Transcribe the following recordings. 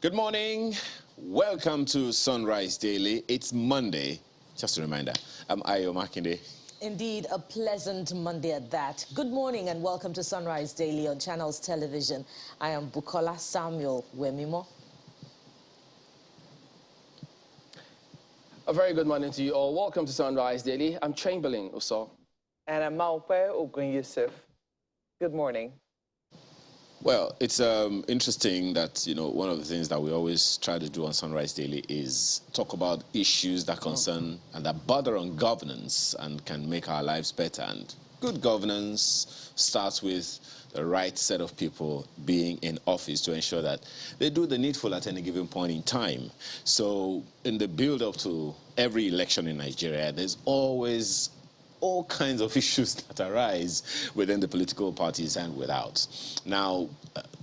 Good morning. Welcome to Sunrise Daily. It's Monday. Just a reminder, I'm Ayo Makinde. Indeed, a pleasant Monday at that. Good morning and welcome to Sunrise Daily on Channels Television. I am Bukola Samuel Wemimo. A very good morning to you all. Welcome to Sunrise Daily. I'm Chamberlain Uso. And I'm Maupe Ogun Yusuf. Good morning. Well, it's interesting that, one of the things that we always try to do on Sunrise Daily is talk about issues that concern and that border on governance and can make our lives better. And good governance starts with the right set of people being in office to ensure that they do the needful at any given point in time. So in the build-up to every election in Nigeria, there's always all kinds of issues that arise within the political parties and without. Now,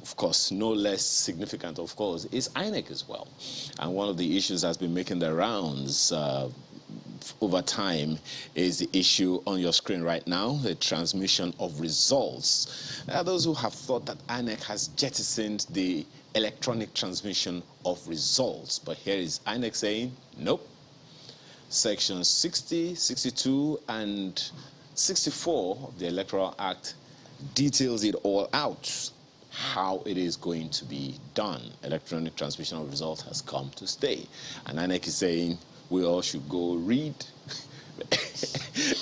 of course, no less significant, of course, is INEC as well. And one of the issues that's been making the rounds over time is the issue on your screen right now, the transmission of results. There are those who have thought that INEC has jettisoned the electronic transmission of results. But here is INEC saying, nope. Sections 60, 62, and 64 of the Electoral Act details it all out, how it is going to be done. Electronic transmission of results has come to stay. And INEC is saying we all should go read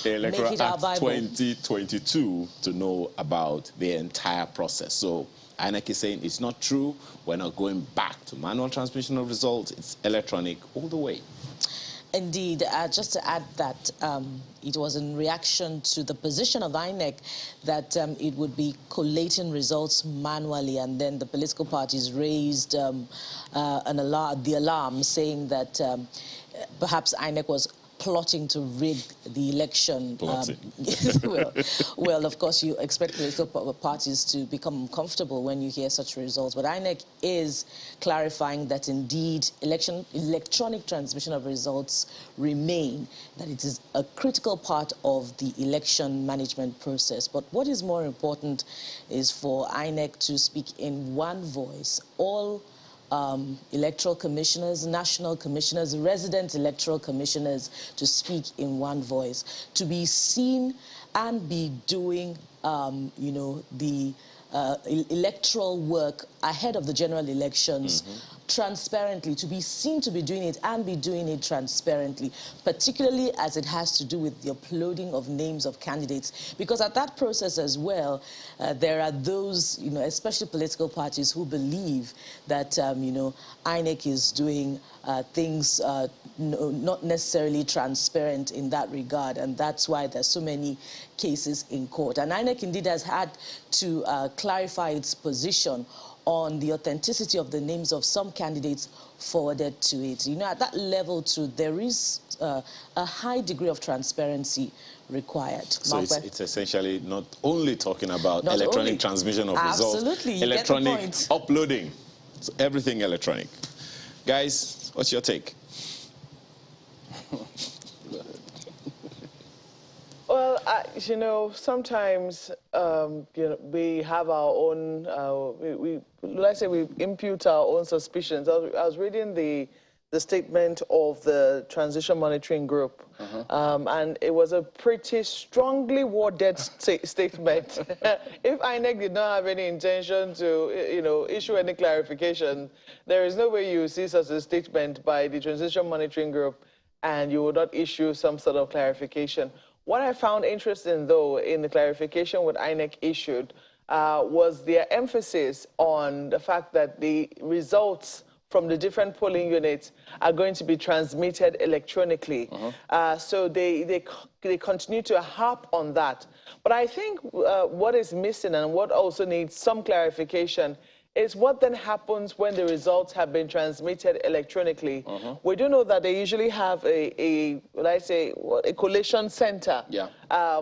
the Electoral Act 2022 to know about the entire process. So INEC is saying it's not true. We're not going back to manual transmission of results. It's electronic all the way. Indeed, just to add that it was in reaction to the position of INEC that it would be collating results manually, and then the political parties raised the alarm, saying that perhaps INEC was plotting to rig the election. Well, of course, you expect political parties to become comfortable when you hear such results. But INEC is clarifying that indeed electronic transmission of results remain, that it is a critical part of the election management process. But what is more important is for INEC to speak in one voice. All electoral commissioners, national commissioners, resident electoral commissioners to speak in one voice, to be seen and be doing, the electoral work ahead of the general elections transparently, to be seen to be doing it and be doing it transparently, particularly as it has to do with the uploading of names of candidates. Because at that process as well, there are those, especially political parties who believe that, INEC is doing things not necessarily transparent in that regard, and that's why there's so many cases in court. And INEC indeed has had to clarify its position on the authenticity of the names of some candidates forwarded to it. At that level too, there is a high degree of transparency required. So it's essentially not only talking about electronic transmission of results, absolutely, electronic uploading, so everything electronic. Guys, what's your take? Well, sometimes, we have our own, let's say we impute our own suspicions. I was reading the statement of the Transition Monitoring Group, and it was a pretty strongly worded statement. If INEC did not have any intention to, issue any clarification, there is no way you see such a statement by the Transition Monitoring Group and you would not issue some sort of clarification. What I found interesting, though, in the clarification what INEC issued was their emphasis on the fact that the results from the different polling units are going to be transmitted electronically. So they continue to harp on that. But I think what is missing and what also needs some clarification is what then happens when the results have been transmitted electronically. We do know that they usually have a collation center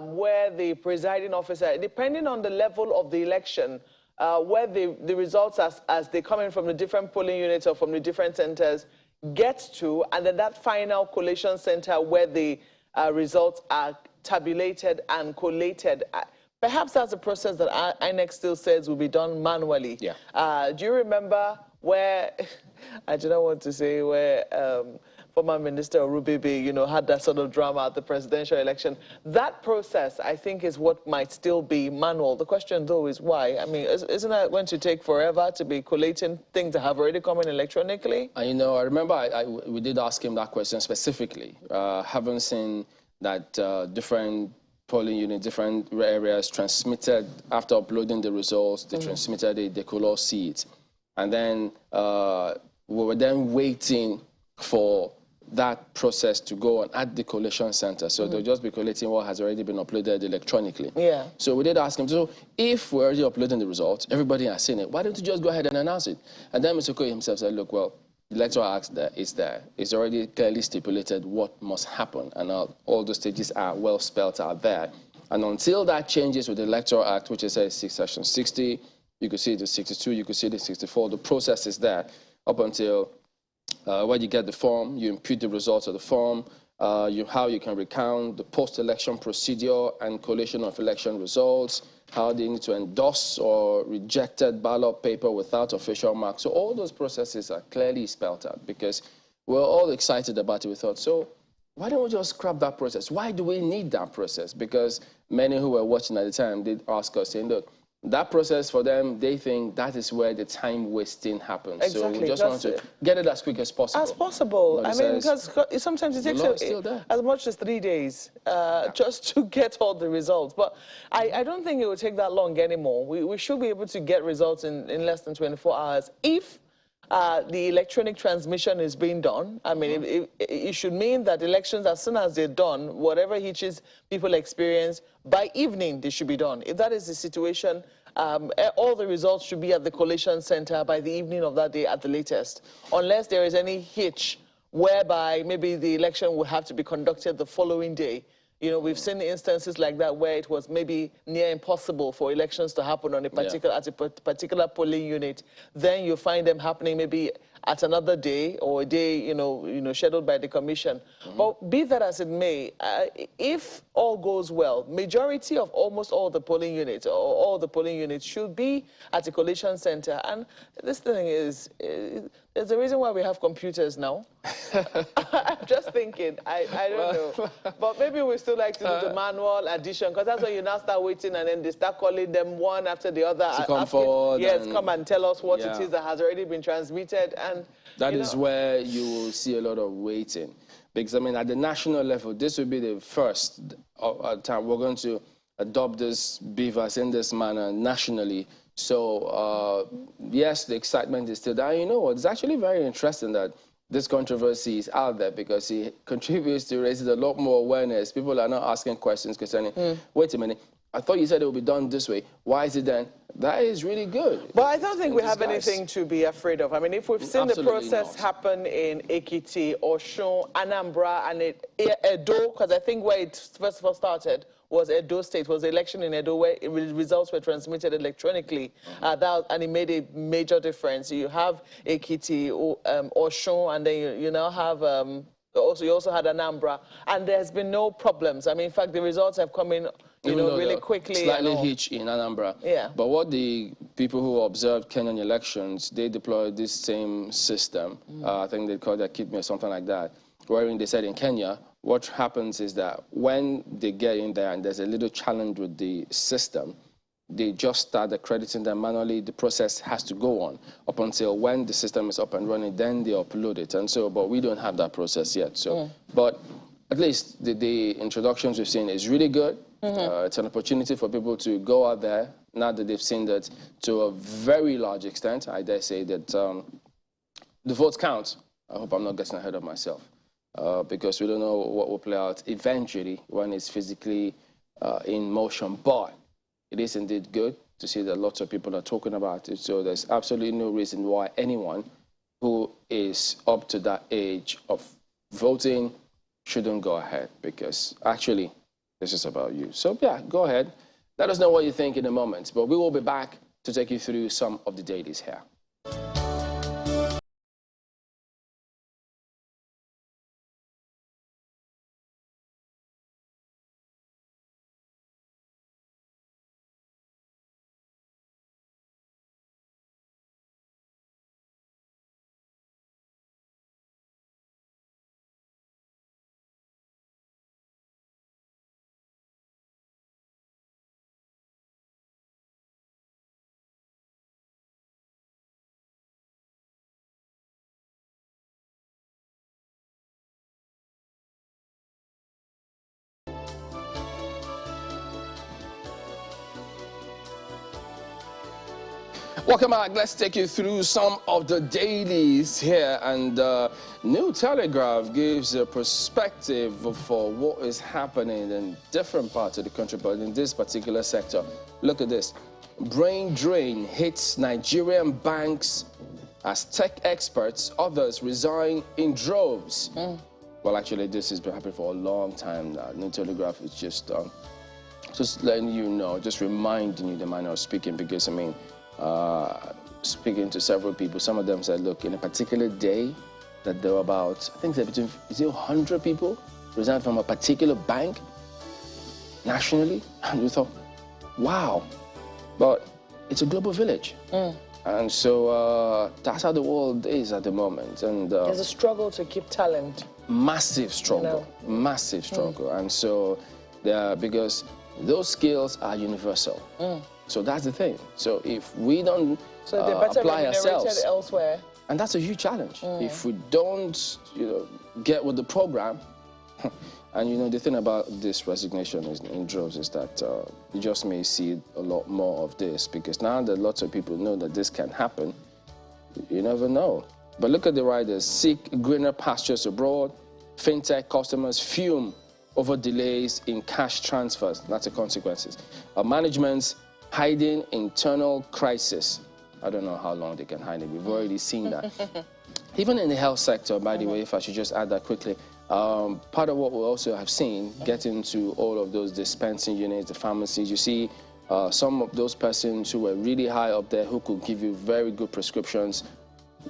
where the presiding officer, depending on the level of the election, where the results as they come in from the different polling units or from the different centers get to, and then that final collation center where the results are tabulated and collated. Perhaps that's a process that INEC still says will be done manually. Do you remember where, I do not want to say where former Minister Orubebe, you know, had that sort of drama at the presidential election. That process, I think, is what might still be manual. The question, though, is why? I mean, isn't that going to take forever to be collating things that have already come in electronically? And, you know, I remember we did ask him that question specifically, having seen that different polling units, different areas transmitted, after uploading the results, they transmitted it, they could all see it. And then we were then waiting for that process to go on at the collation center. So they'll just be collating what has already been uploaded electronically. Yeah. So we did ask him, so if we're already uploading the results, everybody has seen it, why don't you just go ahead and announce it? And then Mr. Okoye himself said, look, well, the electoral act is there. It's already clearly stipulated what must happen, and all the stages are well spelled out there. And until that changes with the electoral act, which is section 60, you could see it in 62, you could see it in 64, the process is there up until when you get the form, you impute the results of the form, how you can recount the post-election procedure and collation of election results, how they need to endorse or rejected ballot paper without official mark. So all those processes are clearly spelled out because we're all excited about it. We thought, so why don't we just scrap that process? Why do we need that process? Because many who were watching at the time did ask us, saying, look, that process for them, they think that is where the time wasting happens. Exactly. So we just want to get it as quick as possible. As possible. But I mean, because sometimes it takes as much as 3 days just to get all the results. But I don't think it will take that long anymore. We should be able to get results in less than 24 hours if the electronic transmission is being done. I mean, it should mean that elections, as soon as they're done, whatever hitches people experience, by evening they should be done. If that is the situation, all the results should be at the collation center by the evening of that day at the latest, unless there is any hitch whereby maybe the election will have to be conducted the following day. You know, we've seen instances like that where it was maybe near impossible for elections to happen on a particular, at a particular polling unit. Then you find them happening maybe at another day or a day, you know, scheduled by the commission. But be that as it may, if all goes well, majority of almost all the polling units or all the polling units should be at a collation center. And this thing is, there's a reason why we have computers now. I'm just thinking, I don't know. But maybe we still like to do the manual addition, because that's when you now start waiting and then they start calling them one after the other. To come forward. Yes, come and tell us what it is that has already been transmitted. And that is where you will see a lot of waiting. Because, I mean, at the national level, this will be the first time we're going to adopt this BVAS in this manner nationally. So, yes, the excitement is still there. You know what? It's actually very interesting that this controversy is out there because it contributes to raising a lot more awareness. People are not asking questions concerning, wait a minute, I thought you said it would be done this way. Why is it then? That is really good. But I don't think we have anything to be afraid of. I mean, if we've seen the process happen in Ekiti, Osun, Anambra, and Edo, because I think where it first of all started was Edo State, was the election in Edo where results were transmitted electronically. And it made a major difference. You have Ekiti, Osun, and then you now have... you also had Anambra, and there's been no problems. I mean, in fact, the results have come in, really quickly. Slightly hitch in Anambra. Yeah. But what the people who observed Kenyan elections, they deployed this same system. I think they called it Keep Me or something like that, wherein they said in Kenya, what happens is that when they get in there and there's a little challenge with the system, they just start accrediting them manually. The process has to go on up until when the system is up and running, then they upload it. And so, but we don't have that process yet. So, but at least the introductions we've seen is really good. It's an opportunity for people to go out there, now that they've seen that to a very large extent. I dare say that the votes count. I hope I'm not getting ahead of myself because we don't know what will play out eventually when it's physically in motion. But it is indeed good to see that lots of people are talking about it. So there's absolutely no reason why anyone who is up to that age of voting shouldn't go ahead, because actually this is about you. So yeah, go ahead. Let us know what you think in a moment. But we will be back to take you through some of the dailies here. Welcome back. Let's take you through some of the dailies here. And New Telegraph gives a perspective for what is happening in different parts of the country, but in this particular sector. Look at this. Brain drain hits Nigerian banks as tech experts. Others resign in droves. Well, actually, this has been happening for a long time now. New Telegraph is just letting you know, just reminding you the manner of speaking, because, I mean, speaking to several people, some of them said, look, in a particular day, that there were about, I think they're between, is it 100 people resigned from a particular bank nationally? And we thought, wow. But it's a global village. And so that's how the world is at the moment. And there's a struggle to keep talent. Massive struggle, massive struggle. And so, because those skills are universal. So that's the thing. So if we don't apply ourselves elsewhere, and that's a huge challenge. If we don't, get with the program, and the thing about this resignation in droves is that you just may see a lot more of this, because now that lots of people know that this can happen, you never know. But look at the riders: seek greener pastures abroad. Fintech customers fume over delays in cash transfers. That's the consequences. Management's hiding internal crisis. I don't know how long they can hide it. We've already seen that. Even in the health sector, by the way, if I should just add that quickly, part of what we also have seen, get into all of those dispensing units, the pharmacies, you see some of those persons who were really high up there who could give you very good prescriptions,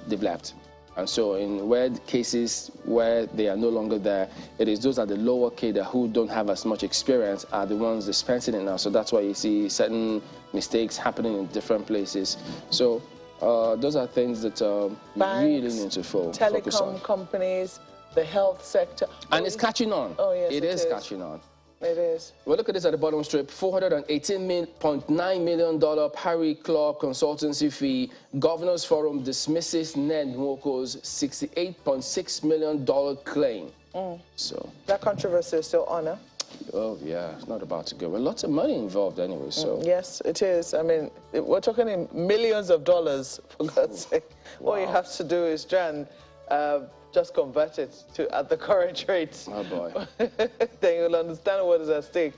they've left. And so in cases where they are no longer there, it is those at the lower cadre who don't have as much experience are the ones dispensing it now. So that's why you see certain mistakes happening in different places. So those are things that banks, really need to focus on. Telecom companies, the health sector. And it's catching on. Oh, yes, it is catching on. It is. Well, look at this at the bottom strip. $418.9 million Parry Club consultancy fee. Governors Forum dismisses Ned Nwoko's $68.6 million claim. So that controversy is still on, huh? Oh, yeah, it's not about to go. Well, lots of money involved anyway, so. Yes, it is. I mean, we're talking in millions of dollars, for God's sake. Wow. All you have to do is try and just convert it at the current rate. Oh, boy. Then you'll understand what is at stake.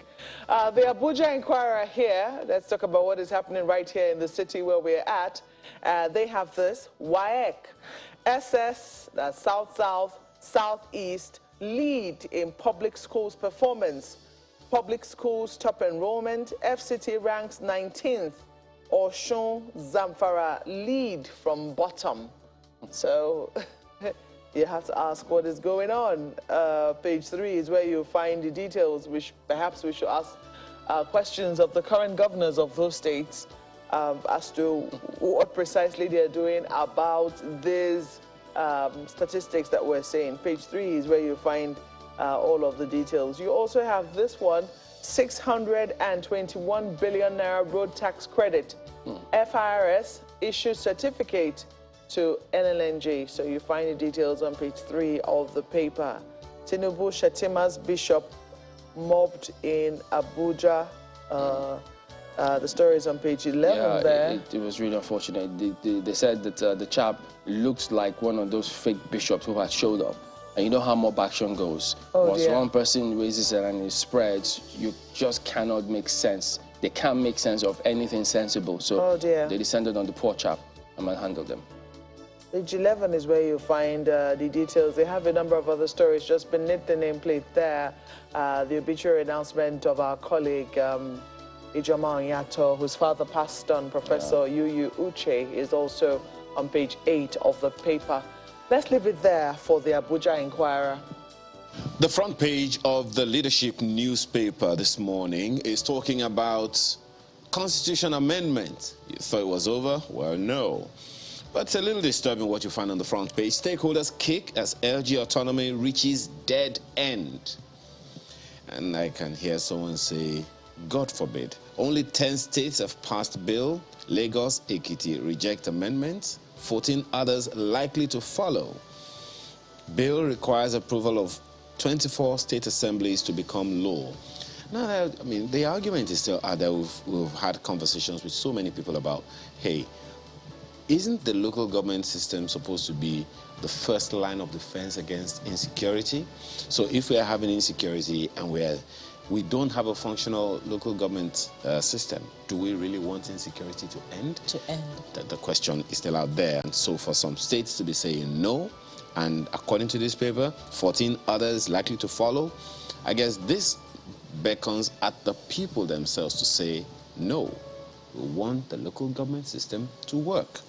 The Abuja Inquirer here, let's talk about what is happening right here in the city where we're at. They have this: WAEC, SS, that's South-South, Southeast, lead in public schools performance. Public schools top enrollment, FCT ranks 19th. Oshun, Zamfara lead from bottom. So you have to ask what is going on. Page 3 is where you'll find the details, which perhaps we should ask questions of the current governors of those states as to what precisely they're doing about these statistics that we're saying. Page 3 is where you find all of the details. You also have this one: 621 billion naira road tax credit. FIRS issues certificate to NLNG. So you find the details on page 3 of the paper. Tinubu Shetima's bishop mobbed in Abuja. The story is on page 11 there. It was really unfortunate. They said that the chap looked like one of those fake bishops who had showed up. And you know how mob action goes. Once one person raises it and it spreads, you just cannot make sense. They can't make sense of anything sensible. So they descended on the poor chap and manhandled them. Page 11 is where you find the details. They have a number of other stories just beneath the nameplate there. The obituary announcement of our colleague, Ijoma Onyato, whose father passed on, Professor Yuyu Uche, is also on page 8 of the paper. Let's leave it there for the Abuja Inquirer. The front page of the Leadership newspaper this morning is talking about constitution amendment. You thought it was over? Well, no. But it's a little disturbing what you find on the front page. Stakeholders kick as LG autonomy reaches dead end. And I can hear someone say, God forbid. Only 10 states have passed bill. Lagos, Ekiti reject amendments. 14 others likely to follow. Bill requires approval of 24 state assemblies to become law. Now, I mean, the argument is still out there. We've had conversations with so many people about, hey, isn't the local government system supposed to be the first line of defense against insecurity? So if we are having insecurity and we don't have a functional local government system, do we really want insecurity to end? To end. The question is still out there. And so for some states to be saying no, and according to this paper, 14 others likely to follow, I guess this beckons at the people themselves to say no. We want the local government system to work.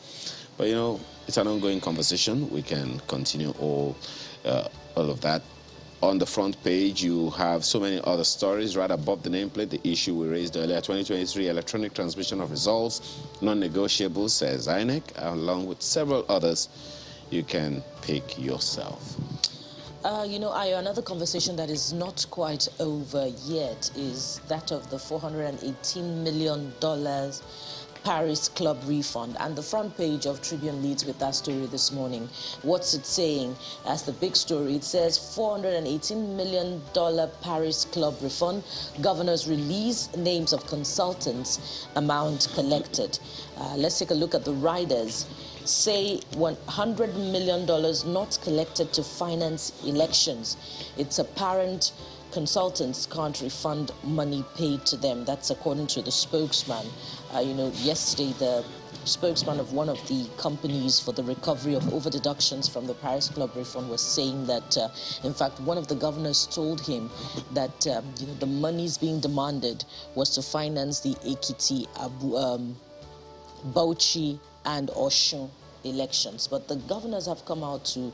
But you know, it's an ongoing conversation. We can continue all of that. On the front page, you have so many other stories right above the nameplate. The issue we raised earlier, 2023 electronic transmission of results, non-negotiable, says INEC, along with several others. You can pick yourself. You know, Ayo, another conversation that is not quite over yet is that of the $418 million Paris Club refund. And the front page of Tribune leads with that story this morning. What's it saying? As the big story, it says $418 million Paris Club refund. Governors release names of consultants, amount collected. Let's take a look at the riders. Say $100 million not collected to finance elections. It's apparent consultants can't refund money paid to them. That's according to the spokesman. You know, yesterday the spokesman of one of the companies for the recovery of over-deductions from the Paris Club refund was saying that, in fact, one of the governors told him that you know, the monies being demanded was to finance the Ekiti, Bauchi and Osun elections. But the governors have come out to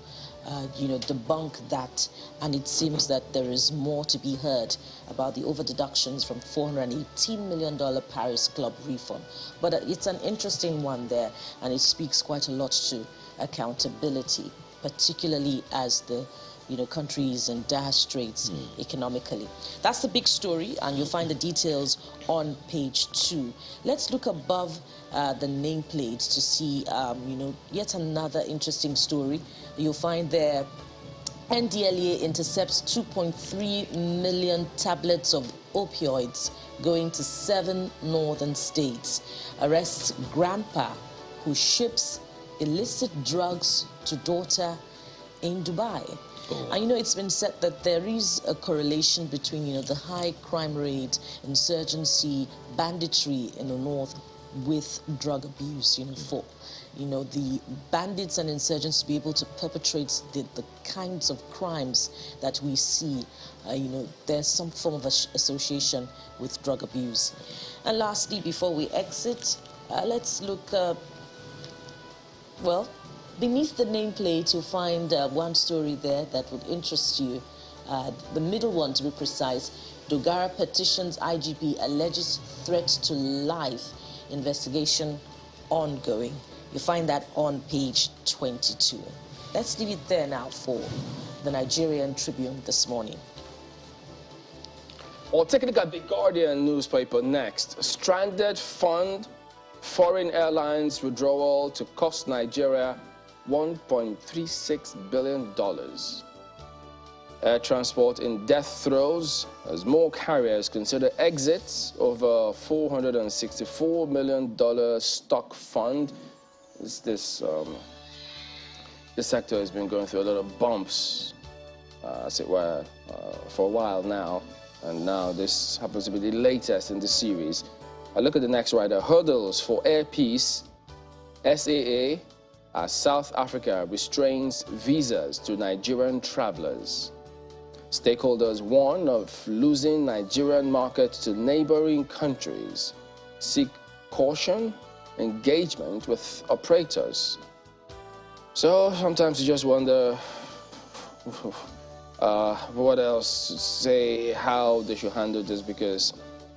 you know, debunk that, and it seems that there is more to be heard about the over-deductions from $418 million Paris Club refund. But it's an interesting one there, and it speaks quite a lot to accountability, particularly as the country is in dire straits economically. That's the big story, and you'll find the details on page 2. Let's look above the nameplate to see, yet another interesting story. You'll find there, NDLEA intercepts 2.3 million tablets of opioids going to 7 northern states. Arrests grandpa who ships illicit drugs to daughter in Dubai. Oh. And it's been said that there is a correlation between, the high crime rate, insurgency, banditry in the north with drug abuse, for the bandits and insurgents to be able to perpetrate the kinds of crimes that we see, there's some form of association with drug abuse. And lastly, before we exit, let's look, beneath the nameplate, you'll find one story there that would interest you. The middle one, to be precise. Dogara petitions IGP, alleges threat to life. Investigation ongoing. You find that on page 22. Let's leave it there now for the Nigerian Tribune this morning. Well, take a look at the Guardian newspaper next. Stranded fund foreign airlines withdrawal to cost Nigeria $1.36 billion. Air transport in death throes as more carriers consider exits over $464 million stock fund. This sector has been going through a lot of bumps, as it were, for a while now. And now this happens to be the latest in the series. I look at the next rider. Hurdles for air peace. SAA, as South Africa restrains visas to Nigerian travelers. Stakeholders warn of losing Nigerian market to neighboring countries. Seek caution, engagement with operators. So sometimes you just wonder what else to say, how they should handle this, because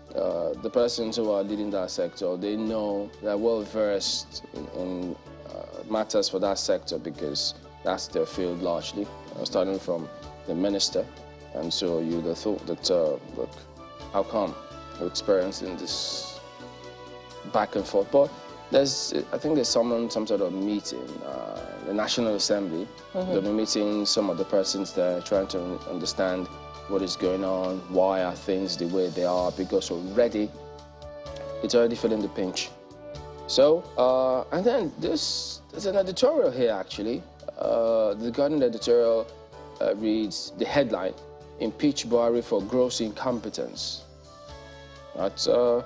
the persons who are leading that sector, they know, they're well versed in matters for that sector, because that's their field largely, starting from the minister. And so you'd have thought that, look, how come we're experiencing this back and forth? But I think there's some sort of meeting, the National Assembly. They'll be meeting some of the persons there, trying to understand what is going on, why are things the way they are, because it's already feeling the pinch. So, and then there's an editorial here, actually. The Guardian editorial reads the headline, "Impeach Buhari for gross incompetence." That's the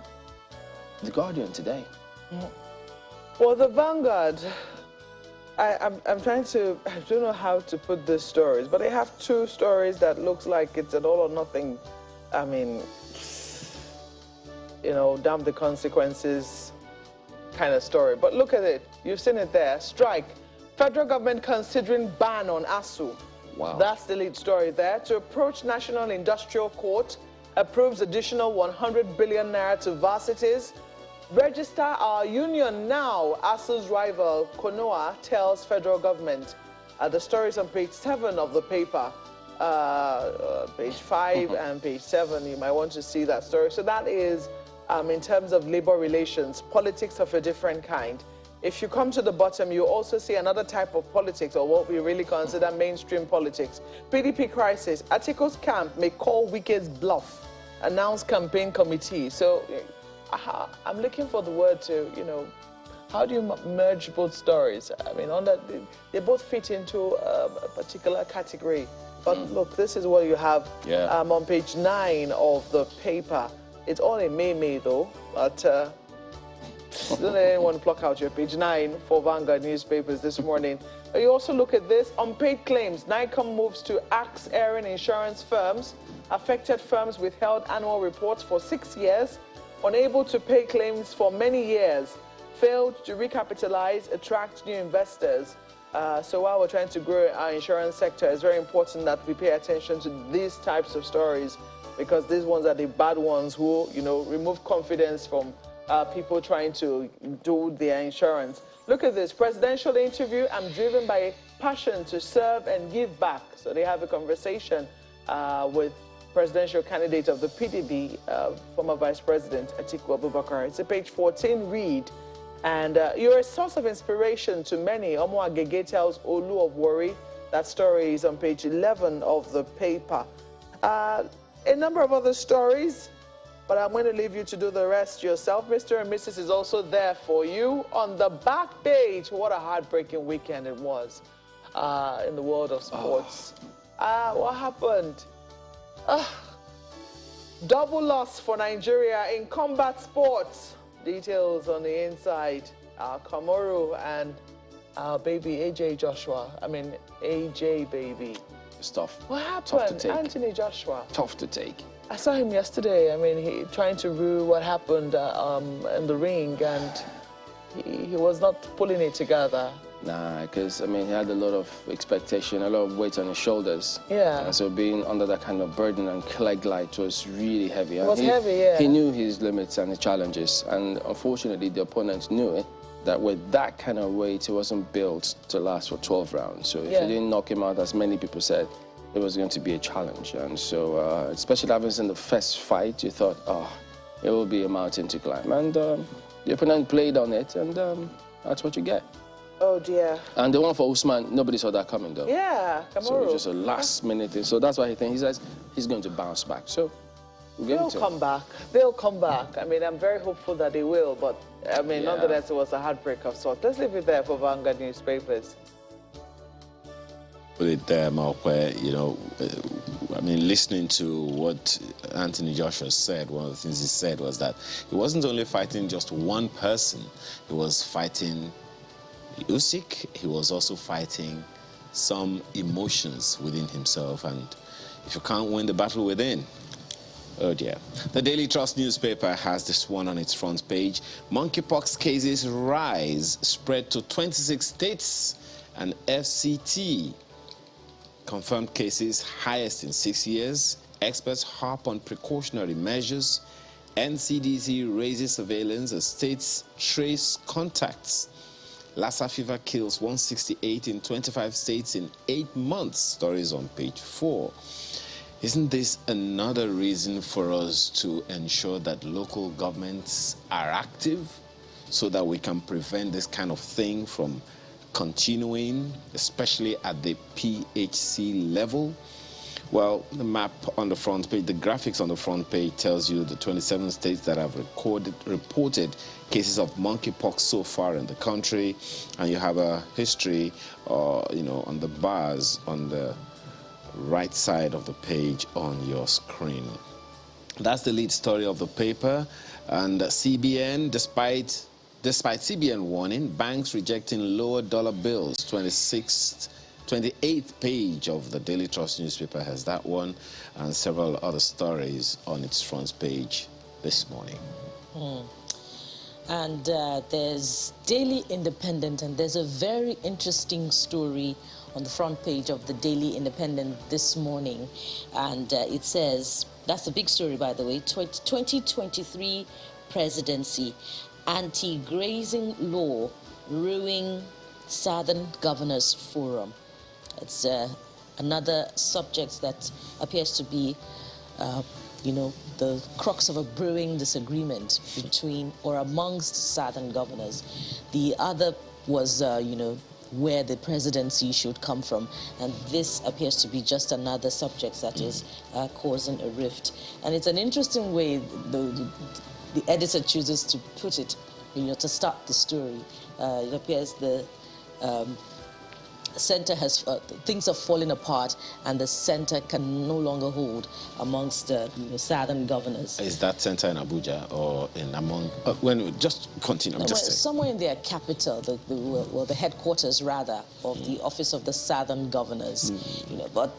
Guardian today. Well, the Vanguard, I'm trying to, I don't know how to put these stories, but they have two stories that looks like it's an all or nothing. I mean, you know, damn the consequences kind of story. But look at it. You've seen it there. Strike. Federal government considering ban on ASU. Wow. That's the lead story there. To approach National Industrial Court, approves additional 100 billion naira to varsities. Register our union now, ASU's rival, Konoa, tells federal government. The stories on page 7 of the paper. Page 5 and page 7, you might want to see that story. So that is, in terms of labor relations, politics of a different kind. If you come to the bottom, you also see another type of politics, or what we really consider mainstream politics. PDP crisis. Atiko's camp may call Wike's bluff. Announced campaign committee. So I'm looking for the word to, you know, how do you merge both stories? I mean, they both fit into a particular category. But look, this is what you have on page 9 of the paper. It's all in May though, but don't let anyone pluck out your page 9 for Vanguard newspapers this morning. But you also look at this, unpaid claims. NICOM moves to axe airing insurance firms. Affected firms withheld annual reports for 6 years, unable to pay claims for many years, failed to recapitalize, attract new investors. So while we're trying to grow our insurance sector, it's very important that we pay attention to these types of stories, because these ones are the bad ones who, you know, remove confidence from people trying to do their insurance. Look at this, presidential interview. I'm driven by passion to serve and give back. So they have a conversation with presidential candidate of the PDP, former Vice President Atiku Abubakar. It's a page 14 read. And you're a source of inspiration to many. Omo Agege tells Olu of Warri. That story is on page 11 of the paper. A number of other stories, but I'm going to leave you to do the rest yourself. Mr. and Mrs. is also there for you. On the back page, what a heartbreaking weekend it was in the world of sports. What happened? Double loss for Nigeria in combat sports. Details on the inside. Kamaru and our baby AJ Joshua. I mean, AJ baby. It's tough. What happened? Tough to take. Anthony Joshua. Tough to take. I saw him yesterday. I mean, he trying to rue what happened in the ring, and he was not pulling it together. Nah, because, I mean, he had a lot of expectation, a lot of weight on his shoulders. Yeah. And so being under that kind of burden and leg light was really heavy. It was heavy, yeah. He knew his limits and his challenges. And unfortunately, the opponent knew it, that with that kind of weight, he wasn't built to last for 12 rounds. So if you didn't knock him out, as many people said, it was going to be a challenge. And so, especially having in the first fight, you thought, oh, it will be a mountain to climb. And the opponent played on it, and that's what you get. Oh, dear. And the one for Usman, nobody saw that coming, though. Yeah, Kamaru. So it was just a last-minute thing. So that's why he says he's going to bounce back. So we'll give it to him. They'll come back. They'll come back. I mean, I'm very hopeful that they will, but, I mean, nonetheless, it was a heartbreak of sorts. Let's leave it there for Vanguard newspapers. Put it there, Mark, where, you know, I mean, listening to what Anthony Joshua said, one of the things he said was that he wasn't only fighting just one person, he was fighting Usyk, he was also fighting some emotions within himself, and if you can't win the battle within, oh dear. The Daily Trust newspaper has this one on its front page. Monkeypox cases rise, spread to 26 states, and FCT confirmed cases highest in 6 years. Experts harp on precautionary measures. NCDC raises surveillance as states trace contacts. Lassa fever kills 168 in 25 states in 8 months. Stories on page 4. Isn't this another reason for us to ensure that local governments are active so that we can prevent this kind of thing from continuing, especially at the PHC level? Well, the map on the front page, the graphics on the front page tells you the 27 states that have reported cases of monkeypox so far in the country, and you have a history, on the bars on the right side of the page on your screen. That's the lead story of the paper. And CBN, despite CBN warning, banks rejecting lower dollar bills. 28th page of the Daily Trust newspaper has that one, and several other stories on its front page this morning. And there's Daily Independent, and there's a very interesting story on the front page of the Daily Independent this morning. And it says, that's the big story, by the way, 2023 presidency, anti-grazing law ruining Southern Governors Forum. It's another subject that appears to be, the crux of a brewing disagreement between or amongst Southern governors. The other was, where the presidency should come from. And this appears to be just another subject that is causing a rift. And it's an interesting way the editor chooses to put it, to start the story. It appears the center has, things are falling apart, and the center can no longer hold amongst Southern governors. Is that center in Abuja or in among, just continue, I'm just saying. Somewhere in their capital, the headquarters rather, of the Office of the Southern Governors, but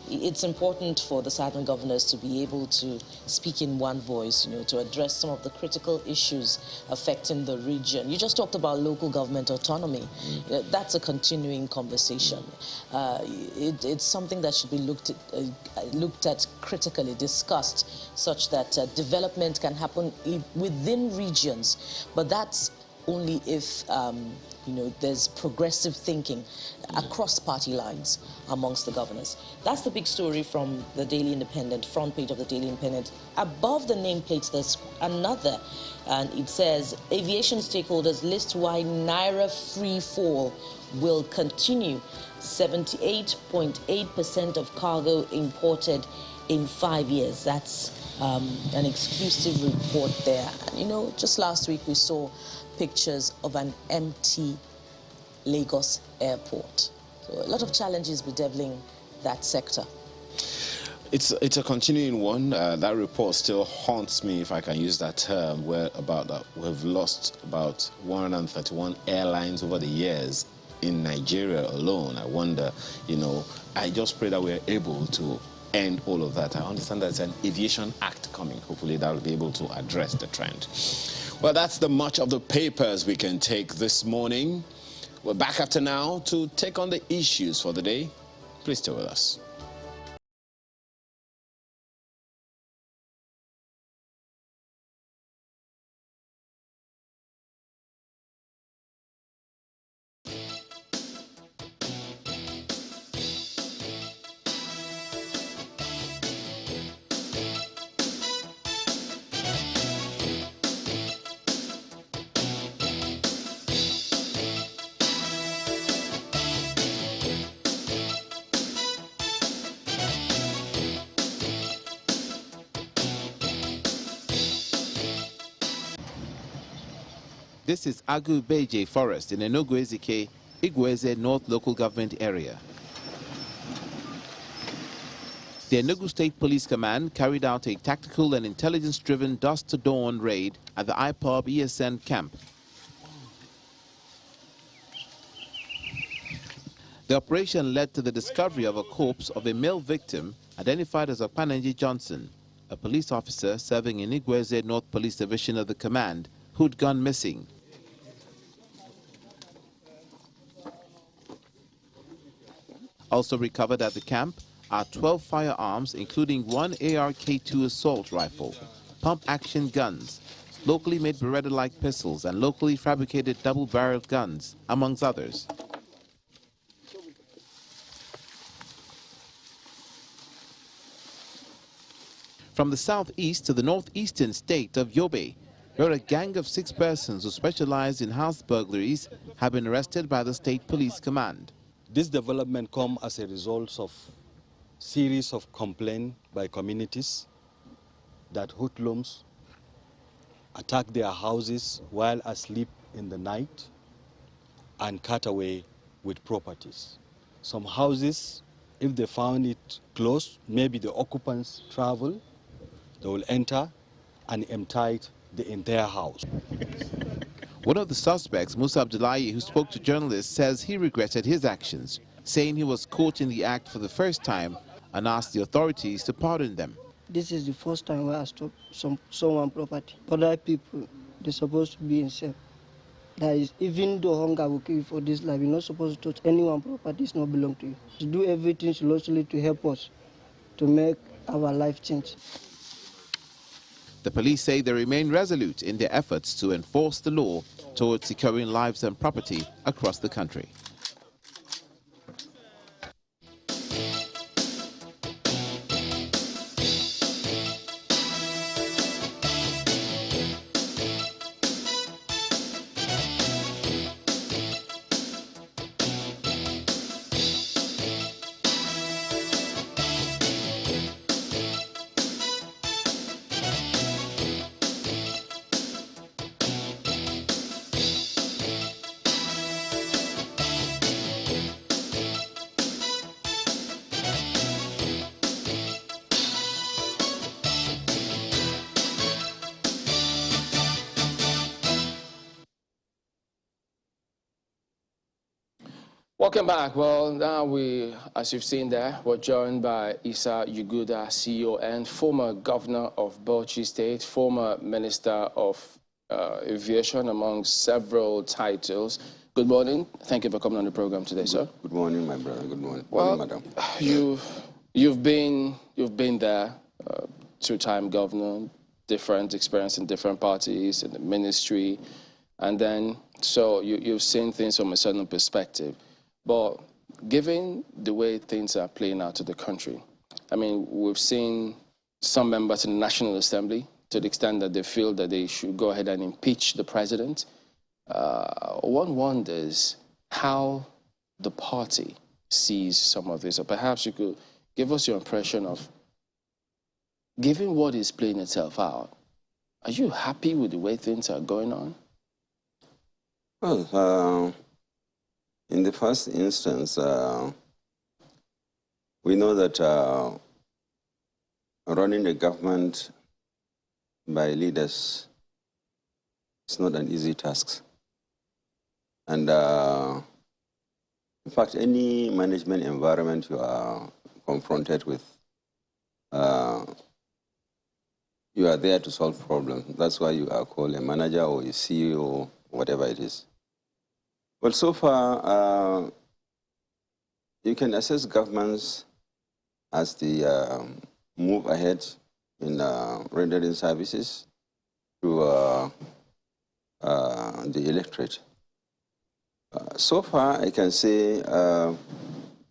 it's important for the Southern governors to be able to speak in one voice, to address some of the critical issues affecting the region. You just talked about local government autonomy. That's a continuing conversation. It's something that should be looked at critically, discussed, such that development can happen within regions. But that's only if there's progressive thinking across party lines amongst the governors. That's the big story from the Daily Independent, front page of the Daily Independent. Above the nameplates, there's another, and it says, aviation stakeholders list why Naira free fall will continue. 78.8% of cargo imported in 5 years. That's an exclusive report there. And, just last week we saw pictures of an empty Lagos airport. So a lot of challenges bedeviling that sector. It's a continuing one. That report still haunts me, if I can use that term, we've lost about 131 airlines over the years in Nigeria alone. I wonder, I just pray that we're able to end all of that. I understand there's an Aviation Act coming. Hopefully that will be able to address the trend. Well, that's the much of the papers we can take this morning. We're back after now to take on the issues for the day. Please stay with us. This is Agu Beje Forest in Enugu-Ezike, Igweze North Local Government Area. The Enugu State Police Command carried out a tactical and intelligence-driven dusk-to-dawn raid at the IPOB ESN camp. The operation led to the discovery of a corpse of a male victim identified as Okpanenji Johnson, a police officer serving in Igweze North Police Division of the command, who'd gone missing. Also recovered at the camp are 12 firearms, including one ARK-2 assault rifle, pump-action guns, locally made Beretta-like pistols, and locally fabricated double-barreled guns, amongst others. From the southeast to the northeastern state of Yobe, where a gang of 6 persons who specialize in house burglaries have been arrested by the State Police Command. This development comes as a result of series of complaints by communities that hoodlums attack their houses while asleep in the night and cut away with properties. Some houses, if they found it closed, maybe the occupants travel, they will enter and empty the entire house. One of the suspects, Musa Abdullahi, who spoke to journalists, says he regretted his actions, saying he was caught in the act for the first time and asked the authorities to pardon them. This is the first time where I stop someone property. Other people, they're supposed to be in safe. That is, even though hunger will kill you for this life, you're not supposed to touch anyone property. It's not belong to you. To do everything locally to help us to make our life change. The police say they remain resolute in their efforts to enforce the law towards securing lives and property across the country. Welcome back. Well, now we, as you've seen there, we're joined by Isa Yuguda, CEO and former governor of Bauchi State, former minister of aviation, among several titles. Good morning. Thank you for coming on the program today, sir. Good morning, my brother. Good morning, well, madam. You've been there, two-time governor, different experience in different parties, in the ministry, and then so you've seen things from a certain perspective. But given the way things are playing out to the country, I mean, we've seen some members in the National Assembly to the extent that they feel that they should go ahead and impeach the president. One wonders how the party sees some of this. Or perhaps you could give us your impression of, given what is playing itself out, are you happy with the way things are going on? Well, in the first instance, we know that running a government by leaders is not an easy task. And in fact, any management environment you are confronted with, you are there to solve problems. That's why you are called a manager or a CEO, whatever it is. Well, so far, you can assess governments as the move ahead in rendering services to the electorate. So far, I can say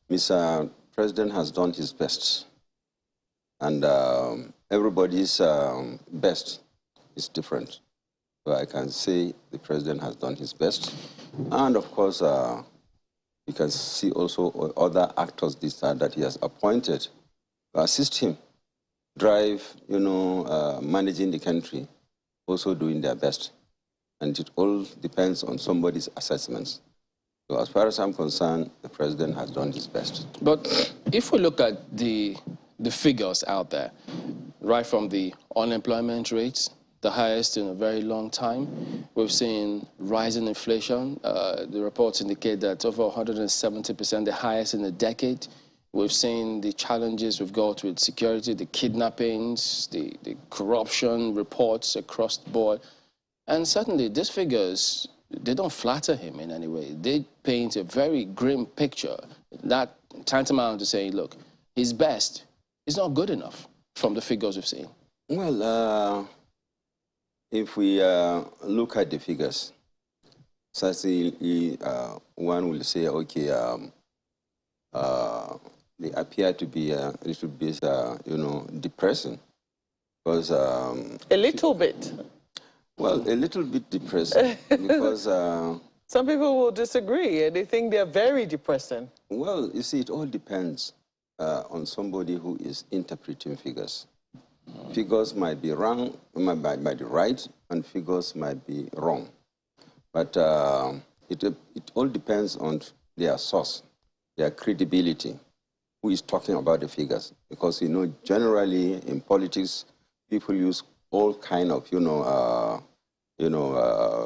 Mr. President has done his best, and everybody's best is different. So I can say the president has done his best. And of course, you can see also other actors this time that he has appointed to assist him, drive, managing the country, also doing their best. And it all depends on somebody's assessments. So as far as I'm concerned, the president has done his best. But if we look at the figures out there, right from the unemployment rates, the highest in a very long time. We've seen rising inflation. The reports indicate that over 170%, the highest in a decade. We've seen the challenges we've got with security, the kidnappings, the corruption reports across the board. And certainly these figures, they don't flatter him in any way. They paint a very grim picture. That tantamount to saying, look, his best is not good enough from the figures we've seen. Well, if we look at the figures, certainly one will say, okay, they appear to be a little bit, depressing. Because a little bit. Well, a little bit depressing because some people will disagree and they think they're very depressing. Well, you see, it all depends on somebody who is interpreting figures. Figures might be wrong, might be right, and figures might be wrong. But it all depends on their source, their credibility, who is talking about the figures. Because, you know, generally in politics, people use all kind of,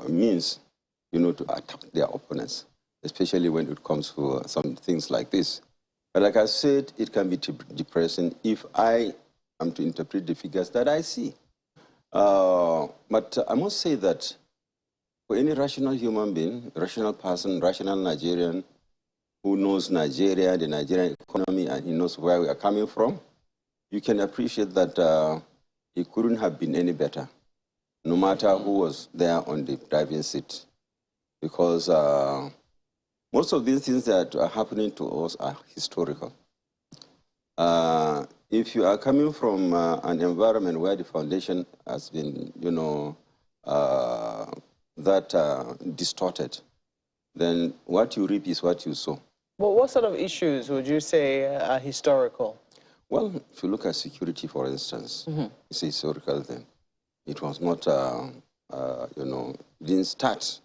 means, to attack their opponents, especially when it comes to some things like this. But like I said, it can be depressing if I am to interpret the figures that I see. But I must say that for any rational human being, rational person, rational Nigerian, who knows Nigeria, the Nigerian economy, and he knows where we are coming from, you can appreciate that it couldn't have been any better, no matter who was there on the driving seat. Because most of these things that are happening to us are historical. If you are coming from an environment where the foundation has been, distorted, then what you reap is what you sow. Well, what sort of issues would you say are historical? Well, if you look at security, for instance, it's a historical thing. It was not, didn't start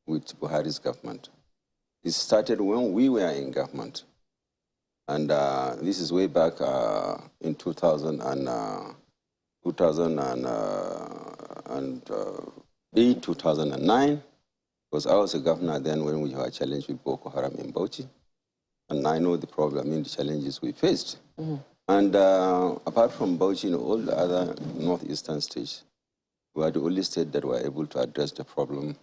with Buhari's government. It started when we were in government. And this is way back in 2008, 2009, because I was a governor then when we were challenged with Boko Haram in Bauchi. And I know the problem, the challenges we faced. And apart from Bauchi, all the other northeastern states, we are the only state that were able to address the problem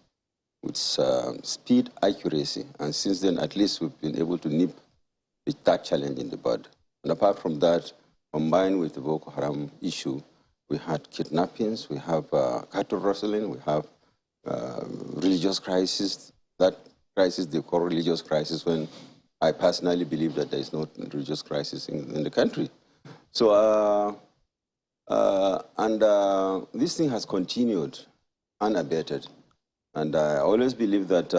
with speed, accuracy. And since then, at least we've been able to nip that challenge in the bud. And apart from that, combined with the Boko Haram issue, we had kidnappings, we have cattle rustling, we have religious crisis. That crisis they call religious crisis, when I personally believe that there is no religious crisis in the country. So, this thing has continued unabated. And I always believe that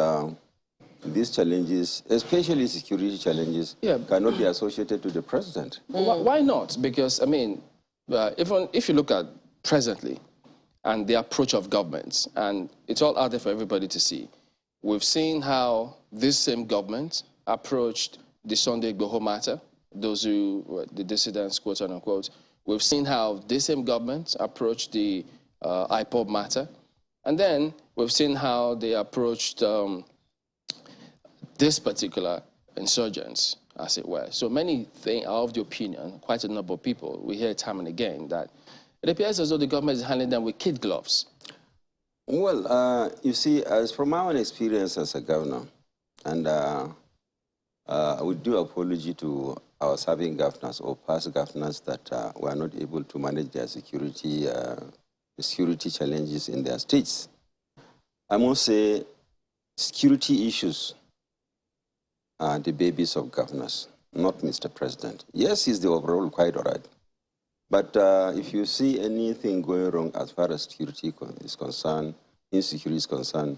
these challenges, especially security challenges, cannot be associated to the president. Why not? Because, I mean, even if you look at presently and the approach of governments, and it's all out there for everybody to see, we've seen how this same government approached the Sunday Igboho matter, those who, the dissidents, quote unquote. We've seen how this same government approached the IPOB matter. And then we've seen how they approached this particular insurgents, as it were. So many are of the opinion, quite a number of people, we hear time and again, that it appears as though the government is handling them with kid gloves. Well, you see, as from my own experience as a governor, and I would do apology to our serving governors or past governors that were not able to manage their security challenges in their states. I must say, security issues are the babies of governors, not Mr. President. Yes, he's the overall quite all right. But if you see anything going wrong as far as security is concerned, insecurity is concerned,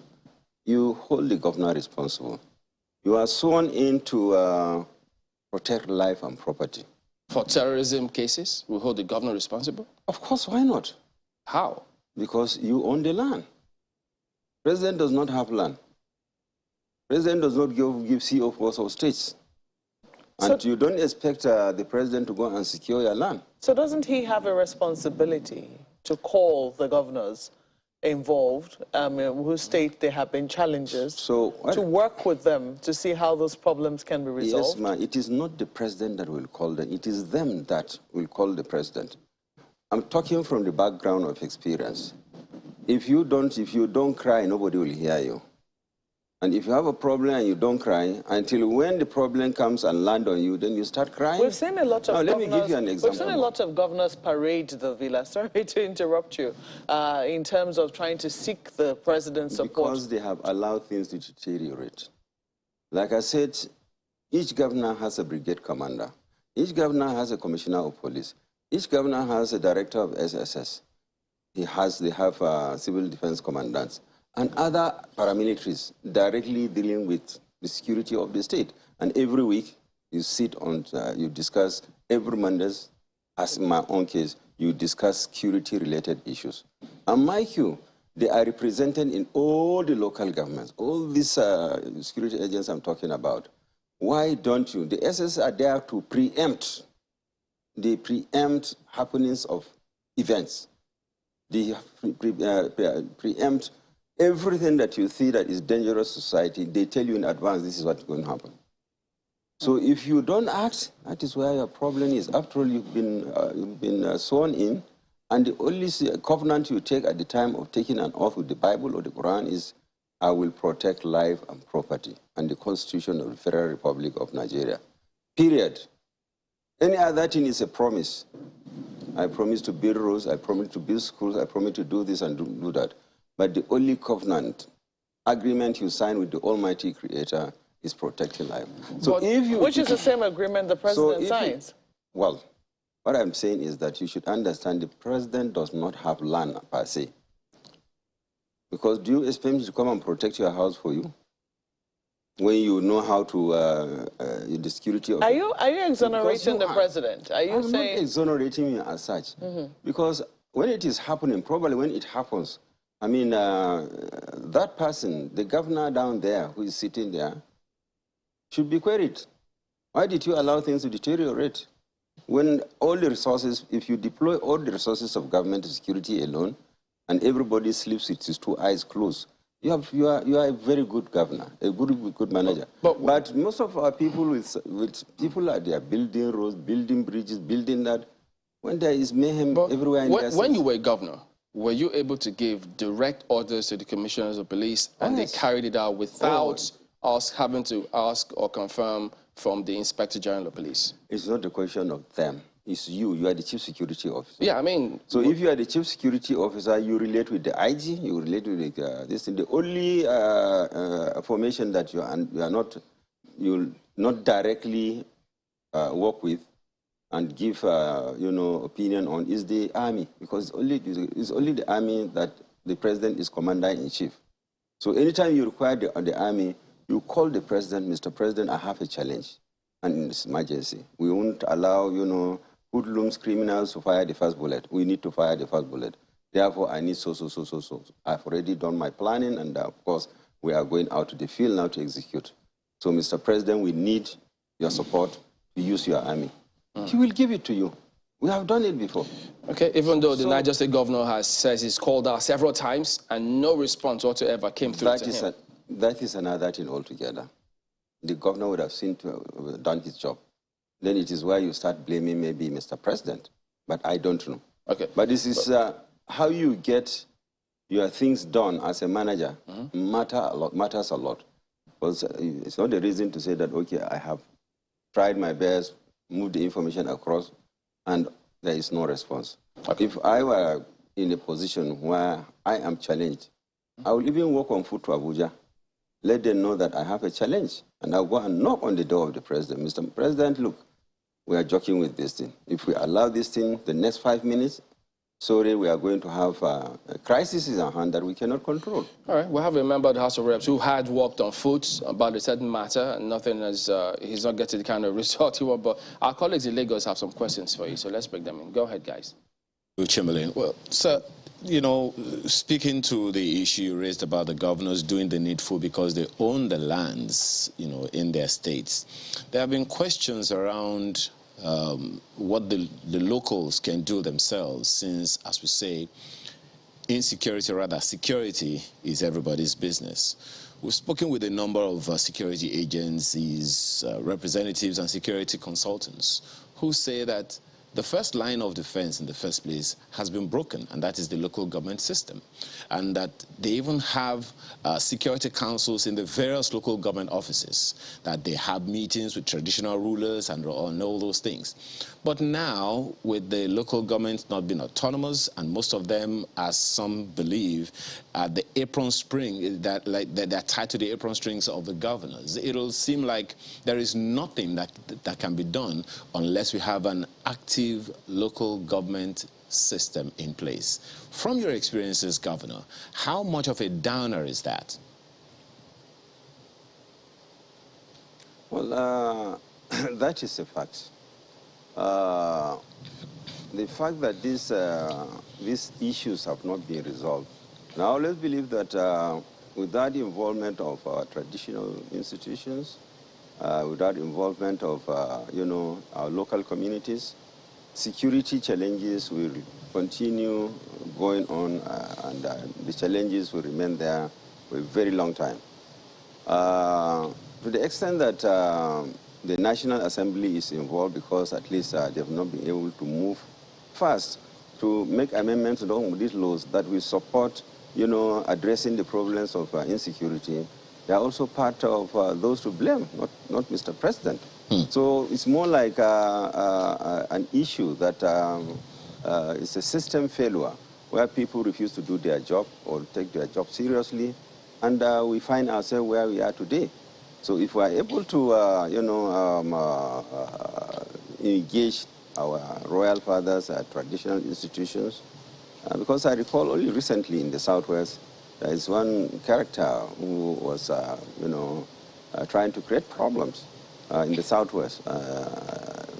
you hold the governor responsible. You are sworn in to protect life and property. For terrorism cases, we hold the governor responsible? Of course, why not? How? Because you own the land. President does not have land. President does not give CEOs of states. And so you don't expect the president to go and secure your land. So doesn't he have a responsibility to call the governors involved, who state there have been challenges, to work with them to see how those problems can be resolved? Yes, ma'am. It is not the president that will call them. It is them that will call the president. I'm talking from the background of experience. If you don't cry, nobody will hear you. And if you have a problem and you don't cry, until when the problem comes and lands on you, then you start crying. We've seen a lot of let me give you an example. We've seen a lot of governors parade the villa. Sorry to interrupt you. In terms of trying to seek the president's support. Because they have allowed things to deteriorate. Like I said, each governor has a brigade commander. Each governor has a commissioner of police. Each governor has a director of SSS. They have civil defense commandants and other paramilitaries directly dealing with the security of the state. And every week, You sit on, you discuss every Mondays, as in my own case, you discuss security-related issues. And mind you, they are represented in all the local governments, all these security agents I'm talking about. Why don't you? The SS are there to preempt. They preempt happenings of events. They preempt everything that you see that is dangerous to society. They tell you in advance this is what's going to happen. So if you don't act, that is where your problem is. After all, you've been sworn in, and the only covenant you take at the time of taking an oath with the Bible or the Quran is, I will protect life and property and the Constitution of the Federal Republic of Nigeria. Period. Any other thing is a promise. I promise to build roads, I promise to build schools, I promise to do this and do that. But the only covenant agreement you sign with the Almighty Creator is protecting life. So which is the same agreement the president signs? Well, what I'm saying is that you should understand the president does not have land per se. Because do you expect me to come and protect your house for you? When you know how to, the security of... Are you exonerating the president? Are you I'm saying... not exonerating him as such. Because when it is happening, probably when it happens, I mean, that person, the governor down there who is sitting there, should be queried. Why did you allow things to deteriorate? When all the resources, if you deploy all the resources of government security alone, and everybody sleeps with his two eyes closed, you are a very good governor, a good manager. But most of our people with people are there building roads, building bridges, building that. When there is mayhem everywhere in when you were governor, were you able to give direct orders to the commissioners of police and they carried it out without us having to ask or confirm from the Inspector General of Police? It's not a question of them. It's you. You are the chief security officer. Yeah, I mean... So if you are the chief security officer, you relate with the IG, you relate with this. The only formation that you'll not directly work with and give, opinion on is the army, because it's only the army that the president is commander-in-chief. So anytime you require the army, you call the president, Mr. President, I have a challenge, and in this emergency. We won't allow, hoodlums, criminals to fire the first bullet. We need to fire the first bullet. Therefore, I need so. I've already done my planning, and of course, we are going out to the field now to execute. So, Mr. President, we need your support to use your army. He will give it to you. We have done it before. Okay, even though the Niger State governor says he's called out several times and no response whatsoever came through to him. That is another thing altogether. The governor would have seen to have done his job. Then it is where you start blaming maybe Mr. President. But I don't know. Okay. But this is how you get your things done as a manager matters a lot. Because it's not a reason to say that, okay, I have tried my best, moved the information across, and there is no response. Okay. If I were in a position where I am challenged, I will even walk on foot to Abuja, let them know that I have a challenge, and I'll go and knock on the door of the president. Mr. President, look, we are joking with this thing. If we allow this thing the next 5 minutes, sorry, we are going to have a crisis in our hand that we cannot control. All right, we have a member of the House of Reps who had walked on foot about a certain matter, and nothing has, he's not getting the kind of result he wants, but our colleagues in Lagos have some questions for you, so let's break them in. Go ahead, guys. Chamberlain, well, sir, speaking to the issue you raised about the governors doing the needful because they own the lands, in their states, there have been questions around what the locals can do themselves since, as we say, security is everybody's business. We've spoken with a number of security agencies, representatives and security consultants who say that the first line of defense in the first place has been broken, and that is the local government system. And that they even have security councils in the various local government offices, that they have meetings with traditional rulers and all those things. But now, with the local governments not being autonomous, and most of them, as some believe, the apron string, that they're tied to the apron strings of the governors, it'll seem like there is nothing that can be done unless we have an active local government system in place. From your experiences, Governor, how much of a downer is that? Well, That is a fact. The fact that these issues have not been resolved. Now let's believe that without the involvement of our traditional institutions, without involvement of our local communities, security challenges will continue going on, and the challenges will remain there for a very long time. To the extent that the National Assembly is involved, because at least they have not been able to move fast to make amendments along these laws that will support, addressing the problems of insecurity. They are also part of those to blame, not Mr. President. So it's more like an issue that is a system failure where people refuse to do their job or take their job seriously, and we find ourselves where we are today. So if we are able to, engage our royal fathers, traditional institutions, because I recall only recently in the Southwest, there is one character who was, trying to create problems in the Southwest.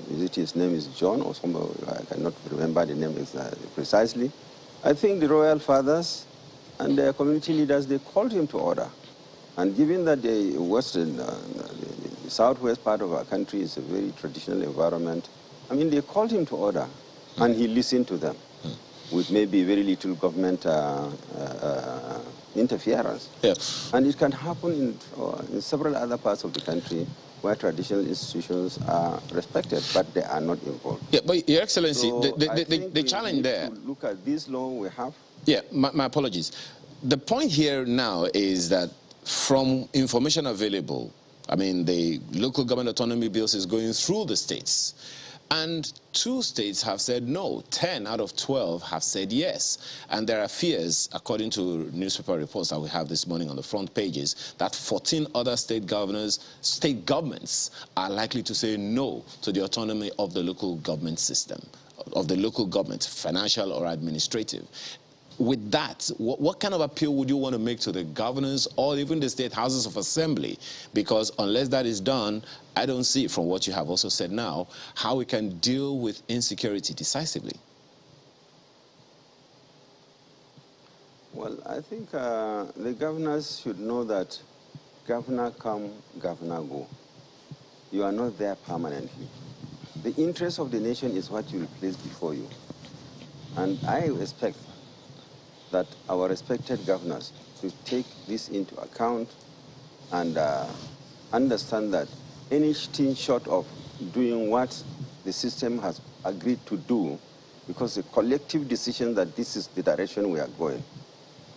His name is John or somebody, I cannot remember the name precisely. I think the royal fathers and the community leaders, they called him to order. And given that the western, the southwest part of our country is a very traditional environment, I mean, they called him to order, and he listened to them with maybe very little government interference. Yeah. And it can happen in several other parts of the country where traditional institutions are respected, but they are not involved. Yeah, but Your Excellency, so the challenge there... look at this law we have. Yeah, my apologies. The point here now is that from information available, I mean, the local government autonomy bills is going through the states. And 2 states have said no. 10 out of 12 have said yes. And there are fears, according to newspaper reports that we have this morning on the front pages, that 14 other state governments are likely to say no to the autonomy of the local government system, of the local government, financial or administrative. With that, what kind of appeal would you want to make to the governors or even the state houses of assembly? Because unless that is done, I don't see, from what you have also said now, how we can deal with insecurity decisively. Well, I think the governors should know that governor come, governor go. You are not there permanently. The interest of the nation is what you will place before you. And I expect that our respected governors should take this into account and understand that anything short of doing what the system has agreed to do, because the collective decision that this is the direction we are going.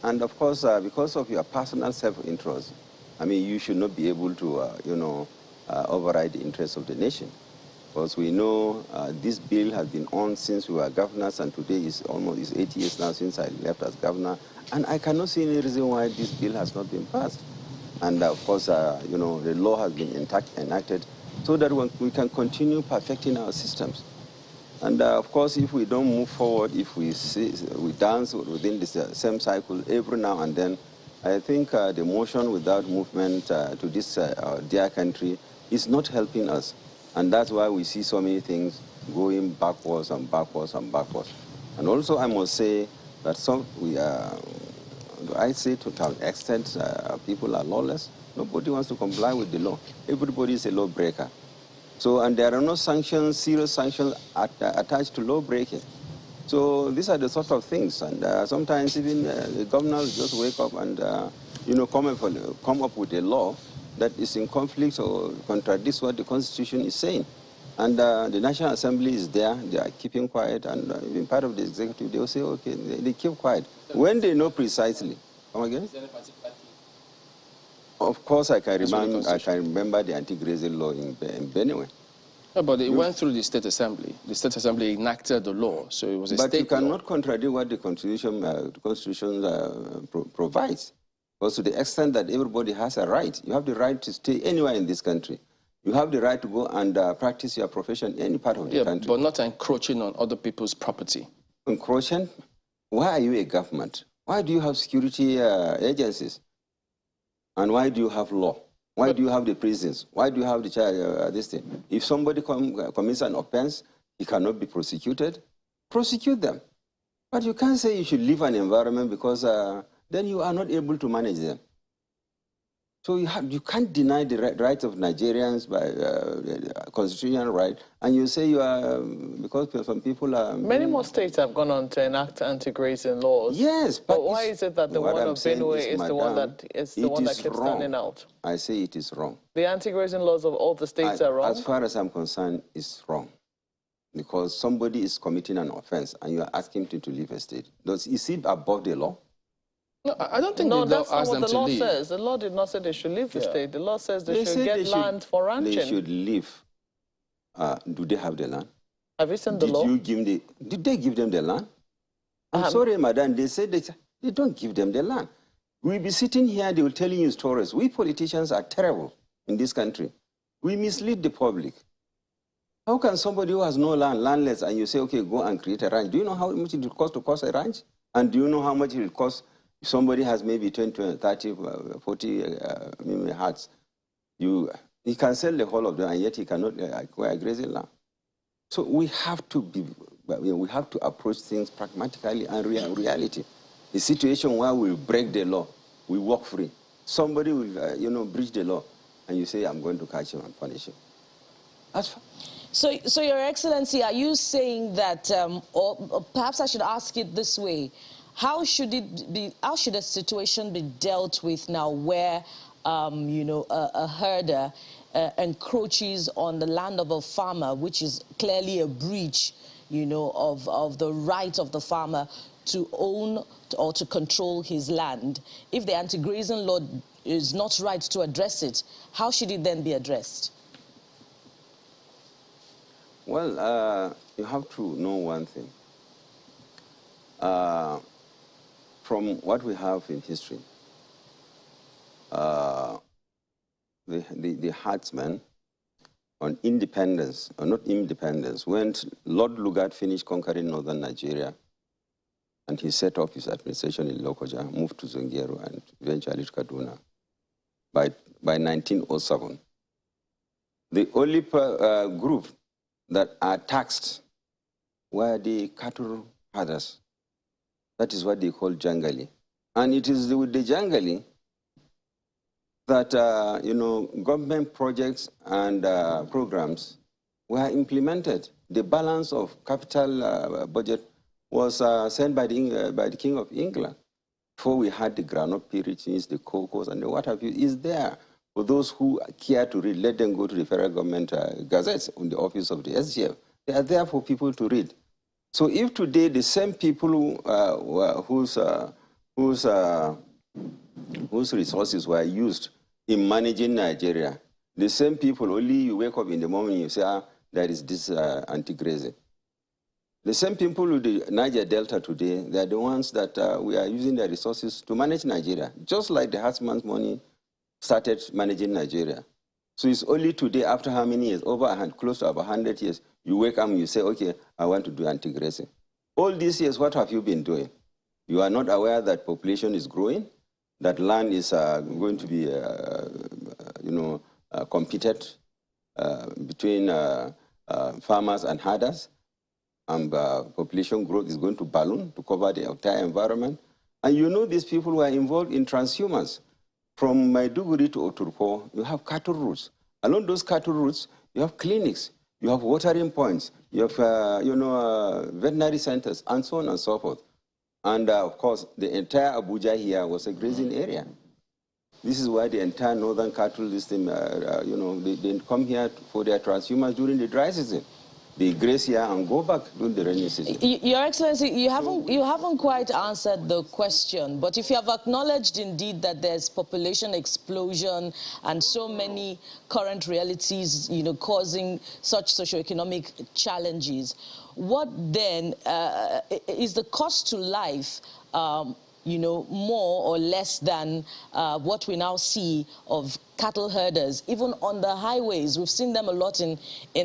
And of course, because of your personal self-interest, I mean, you should not be able to, override the interests of the nation. Because we know this bill has been on since we were governors, and today is almost 8 years now since I left as governor. And I cannot see any reason why this bill has not been passed. And of course, the law has been enacted so that we can continue perfecting our systems. And of course, if we don't move forward, if we dance within this same cycle every now and then, I think the motion without movement to this dear country is not helping us. And that's why we see so many things going backwards and backwards and backwards. And also, I must say that I say to an extent, people are lawless. Nobody wants to comply with the law. Everybody is a lawbreaker. So, and there are no sanctions, serious sanctions attached to law breaking. So these are the sort of things. And sometimes even the governors just wake up and, come up with a law that is in conflict or contradicts what the Constitution is saying. And the National Assembly is there, they are keeping quiet, and even part of the executive, they will say, okay, they keep quiet. When they know precisely. Come again? Of course, I can remember the anti-grazing law in Benue. No, but it went through the State Assembly. The State Assembly enacted the law, so it was a state law. But you cannot contradict what the Constitution provides. Because to the extent that everybody has a right, you have the right to stay anywhere in this country. You have the right to go and practice your profession in any part of the country. But not encroaching on other people's property. Encroaching? Why are you a government? Why do you have security agencies? And why do you have law? Why do you have the prisons? Why do you have the child, this thing? If somebody commits an offense, he cannot be prosecuted, prosecute them. But you can't say you should leave an environment because then you are not able to manage them. So you can't deny the rights of Nigerians by constitutional right, and you say you are, because some people are... Many more states have gone on to enact anti-grazing laws. Yes, but why is it that the one of Benue is the one that keeps standing out? I say it is wrong. The anti-grazing laws of all the states are wrong? As far as I'm concerned, it's wrong. Because somebody is committing an offense and you are asking him to leave a state. Is it above the law? No, I don't think no, the law that's not asked what them the law to leave. says. The law did not say they should leave the state. The law says they should get land for ranching. They should leave. Do they have the land? Have you seen the law? Did they give them the land? I'm sorry, madam. They said they don't give them the land. We'll be sitting here, they will tell you stories. We politicians are terrible in this country. We mislead the public. How can somebody who has no land, landless, and you say, okay, go and create a ranch? Do you know how much it will cost a ranch? And do you know how much it will cost if somebody has maybe 20, 30, 40 huts? He can sell the whole of them, and yet he cannot acquire grazing land. So we have to approach things pragmatically and reality. A situation where we break the law, we walk free. Somebody will, breach the law, and you say, I'm going to catch him and punish him. That's fine. So, Your Excellency, are you saying that, or perhaps I should ask it this way, how should a situation be dealt with now where, a herder encroaches on the land of a farmer, which is clearly a breach, of the right of the farmer to own or to control his land? If the anti-grazing law is not right to address it, how should it then be addressed? Well, you have to know one thing. From what we have in history, the herdsmen on independence, or not independence, when Lord Lugard finished conquering northern Nigeria, and he set up his administration in Lokoja, moved to Zungeru, and eventually to Kaduna, by 1907, the only group that are taxed were the cattle herders. That is what they call Jangali. And it is with the Jangali that, government projects and programs were implemented. The balance of capital budget was sent by the King of England. Before we had the groundnut peerages, the cocos, and the what have you, is there. For those who care to read, let them go to the federal government gazettes in the office of the SGF. They are there for people to read. So if today the same people whose resources were used in managing Nigeria, the same people, only you wake up in the morning and you say, there is this anti-grazing. The same people with the Niger Delta today, they are the ones that we are using their resources to manage Nigeria, just like the herdsman's money started managing Nigeria. So it's only today, after how many years, close to over 100 years, you wake up and you say, okay, I want to do anti-grazing. All these years, what have you been doing? You are not aware that population is growing, that land is going to be, competed between farmers and herders, and population growth is going to balloon to cover the entire environment. And these people who are involved in transhumance. From Maiduguri to Oturpo, you have cattle routes. Along those cattle routes, you have clinics, you have watering points, you have, veterinary centers, and so on and so forth. And, of course, the entire Abuja here was a grazing area. This is why the entire northern cattle system, they come here for their transhumance during the dry season. They graze here and go back during the rainy season. Your Excellency, you haven't quite answered the question, but if you have acknowledged indeed that there's population explosion and so many current realities, causing such socioeconomic challenges, what then is the cost to life, more or less than what we now see of cattle herders, even on the highways? We've seen them a lot in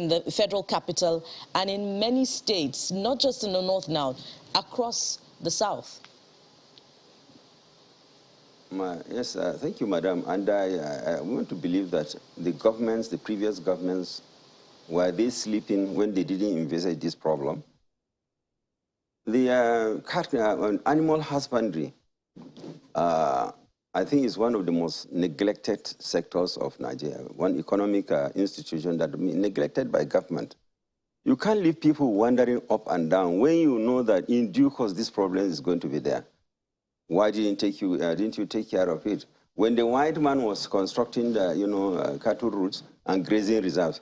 the federal capital and in many states, not just in the north now, across the south. Yes, thank you, madam. And I want to believe that the governments, the previous governments, were they sleeping when they didn't envisage this problem? The animal husbandry, I think, is one of the most neglected sectors of Nigeria, one economic institution that is neglected by government. You can't leave people wandering up and down when you know that in due course this problem is going to be there. Why didn't you take care of it? When the white man was constructing the cattle routes and grazing reserves,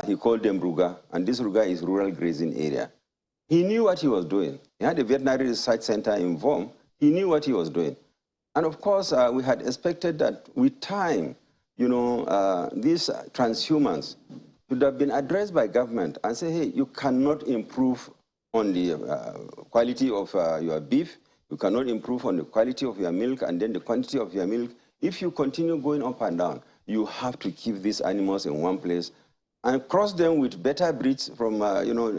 he called them Ruga, and this Ruga is rural grazing area. He knew what he was doing. He had a veterinary research center in Vom. He knew what he was doing. And of course, we had expected that with time, these transhumans should have been addressed by government and say, hey, you cannot improve on the quality of your beef, you cannot improve on the quality of your milk and then the quantity of your milk. If you continue going up and down, you have to keep these animals in one place and cross them with better breeds from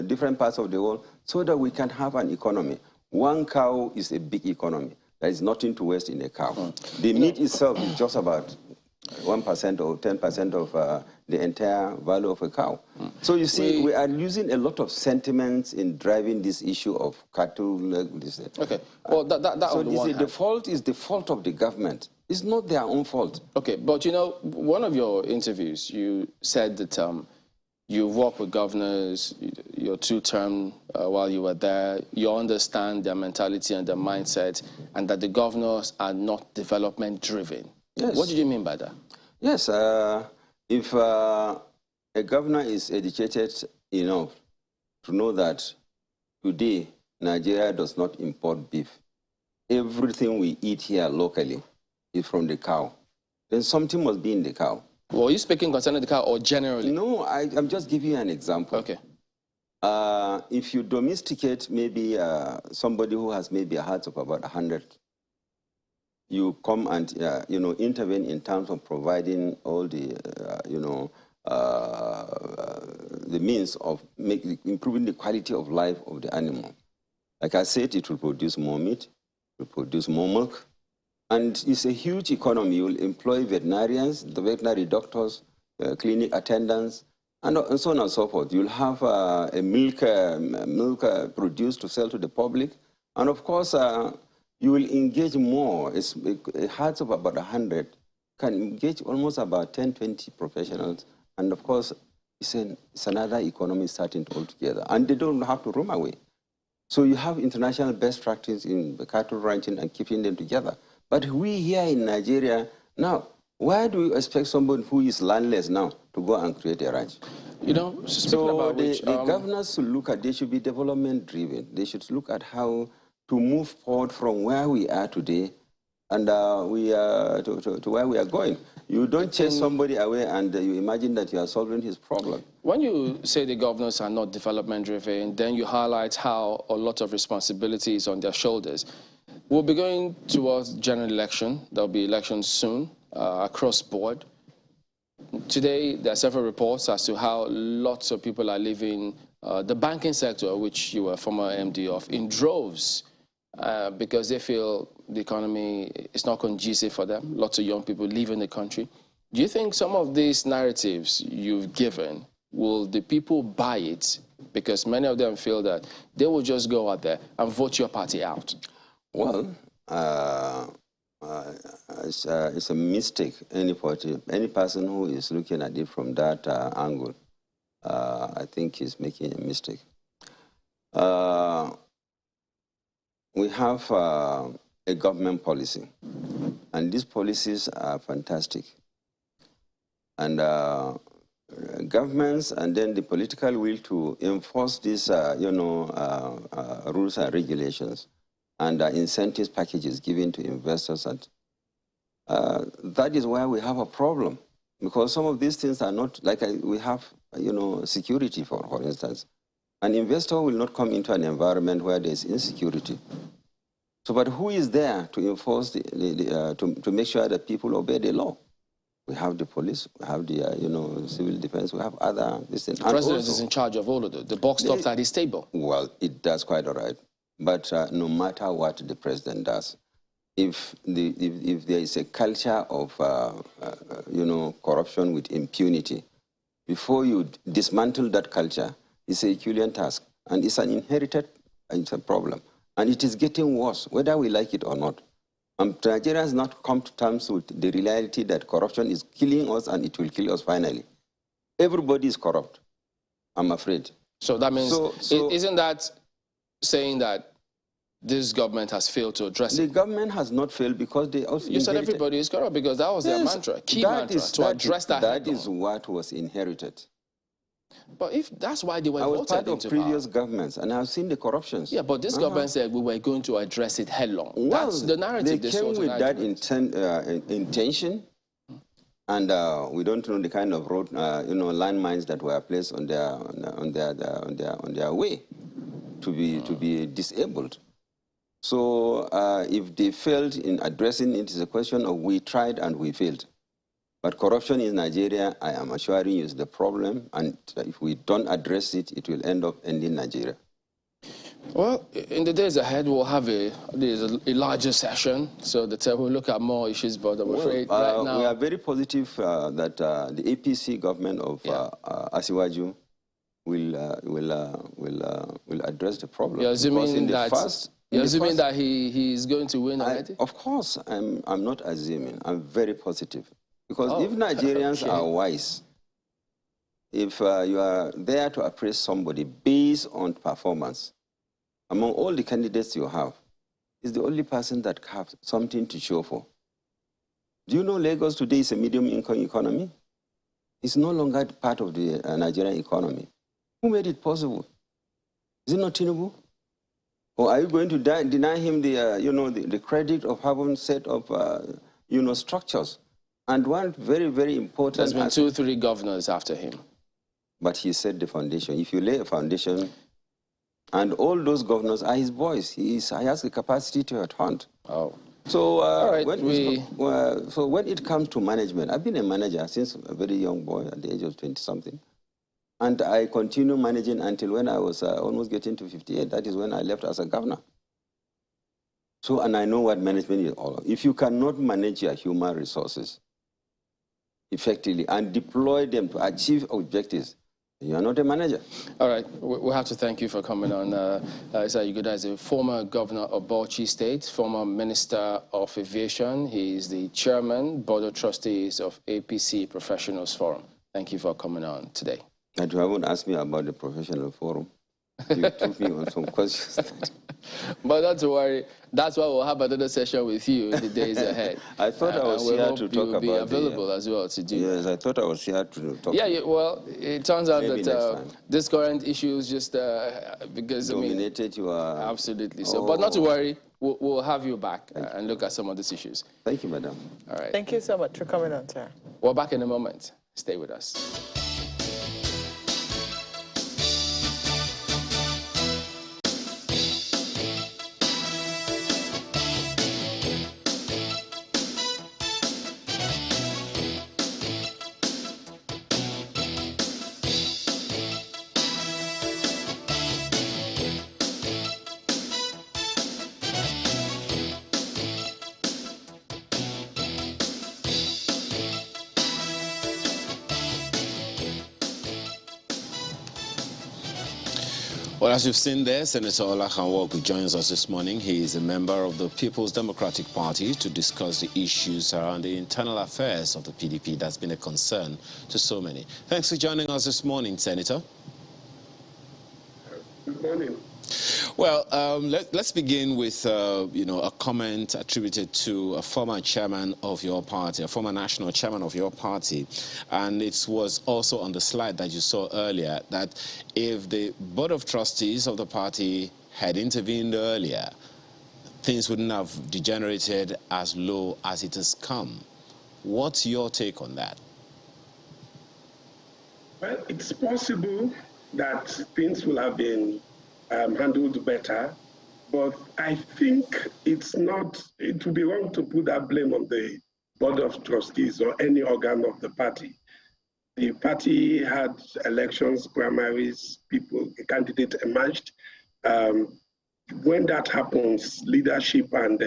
different parts of the world so that we can have an economy. One cow is a big economy. There is nothing to waste in a cow. The meat itself is just about 1% or 10% of the entire value of a cow. So you see, we are using a lot of sentiments in driving this issue of cattle. Okay, well, so the fault is the fault of the government. It's not their own fault. Okay, but one of your interviews, you said that you worked with governors, your two-term while you were there, you understand their mentality and their mindset, and that the governors are not development-driven. Yes. What did you mean by that? Yes, if a governor is educated enough to know that today Nigeria does not import beef, everything we eat here locally is from the cow, then something must be in the cow. Well, are you speaking concerning the cow or generally? No, I'm just giving you an example. Okay. If you domesticate maybe somebody who has maybe a heart of about 100, you come and intervene in terms of providing all the the means of improving the quality of life of the animal. Like I said, it will produce more meat, it will produce more milk, and it's a huge economy. You will employ veterinarians, the veterinary doctors, clinic attendants, and so on and so forth. You'll have a milk produced to sell to the public, and of course, you will engage more. A heart of about 100 can engage almost about 10, 20 professionals. And of course, it's another economy starting altogether. And they don't have to roam away. So you have international best practice in the cattle ranching and keeping them together. But we here in Nigeria, now, why do you expect somebody who is landless now to go and create a ranch? So the governors should look at, they should be development driven. They should look at how to move forward from where we are today and to where we are going. You don't chase somebody away and you imagine that you are solving his problem. When you say the governors are not development-driven, then you highlight how a lot of responsibility is on their shoulders. We'll be going towards general election. There'll be elections soon across board. Today, there are several reports as to how lots of people are leaving the banking sector, which you were former MD of, in droves. Because they feel the economy is not conducive for them. Lots of young people leaving the country. Do you think some of these narratives you've given, will the people buy it? Because many of them feel that they will just go out there and vote your party out. Well, it's a mistake. Any person who is looking at it from that angle, I think is making a mistake. We have a government policy, and these policies are fantastic. And governments and then the political will to enforce these, rules and regulations and incentives packages given to investors. And that is why we have a problem, because some of these things are not, like we have, security, for instance. An investor will not come into an environment where there is insecurity. So, but who is there to enforce to make sure that people obey the law? We have the police, we have the civil defense, we have other things. The president is in charge of all of it. The buck stops at his table. Well, it does quite all right. But no matter what the president does, if there is a culture of, corruption with impunity, before you dismantle that culture, it's a Herculean task. And it's an inherited it's a problem. And it is getting worse, whether we like it or not. Nigeria has not come to terms with the reality that corruption is killing us and it will kill us finally. Everybody is corrupt, I'm afraid. So that means, isn't that saying that this government has failed to address it? The government has not failed because they also You said everybody is corrupt because that was their mantra, key mantra, to address that head-on. That is what was inherited. But if that's why they were voted into power. I was part of previous governments, and I've seen the corruptions. Yeah, but this government said we were going to address it headlong. Well, that's the narrative. They came with that intention, and we don't know the kind of road, landmines that were placed on their way to be disabled. So if they failed in addressing it, it's a question of we tried and we failed. But corruption in Nigeria, I am assuring you, is the problem. And if we don't address it, it will end up ending Nigeria. Well, in the days ahead, we'll have a larger session. So we'll look at more issues, but I'm afraid right now... We are very positive that the APC government of Asiwaju will address the problem. You're assuming that he is going to win already? Of course, I'm not assuming. I'm very positive. Because if Nigerians are wise, if you are there to appraise somebody based on performance, among all the candidates you have, is the only person that has something to show for. Do you know Lagos today is a medium-income economy? It's no longer part of the Nigerian economy. Who made it possible? Is it not Tinubu? Or are you going to deny him the credit of having set up structures? And one very, very important... There's been 2 or 3 governors after him. But he set the foundation. If you lay a foundation, and all those governors are his boys, he has the capacity to hunt. Oh. So, so when it comes to management, I've been a manager since a very young boy at the age of 20-something. And I continued managing until when I was almost getting to 58. That is when I left as a governor. So, and I know what management is all about. If you cannot manage your human resources effectively and deploy them to achieve objectives, you are not a manager. All right. We have to thank you for coming on. Isa Yuguda is a former governor of Bauchi State, former Minister of Aviation. He is the chairman, board of trustees of APC Professionals Forum. Thank you for coming on today. And you haven't asked me about the professional forum. You took me on some questions. But not to worry. That's why we'll have another session with you in the days ahead. I thought I was here to talk about... be available as well to do. Yes, I thought I was here to talk. Yeah, well, it turns out that this current issue is just because... Dominated your... Absolutely. So, but not to worry. We'll have you back and look at some of these issues. Thank you, madam. All right. Thank you so much for coming on, sir. We're back in a moment. Stay with us. Well, as you've seen there, Senator Ola Khanwogu joins us this morning. He is a member of the People's Democratic Party to discuss the issues around the internal affairs of the PDP. That's been a concern to so many. Thanks for joining us this morning, Senator. Good morning. Well, let's begin with, a comment attributed to a former chairman of your party, a former national chairman of your party. And it was also on the slide that you saw earlier that if the board of trustees of the party had intervened earlier, things wouldn't have degenerated as low as it has come. What's your take on that? Well, it's possible that things will have been handled better, but I think it would be wrong to put that blame on the Board of Trustees or any organ of the party. The party had elections, primaries, a candidate emerged. When that happens, leadership and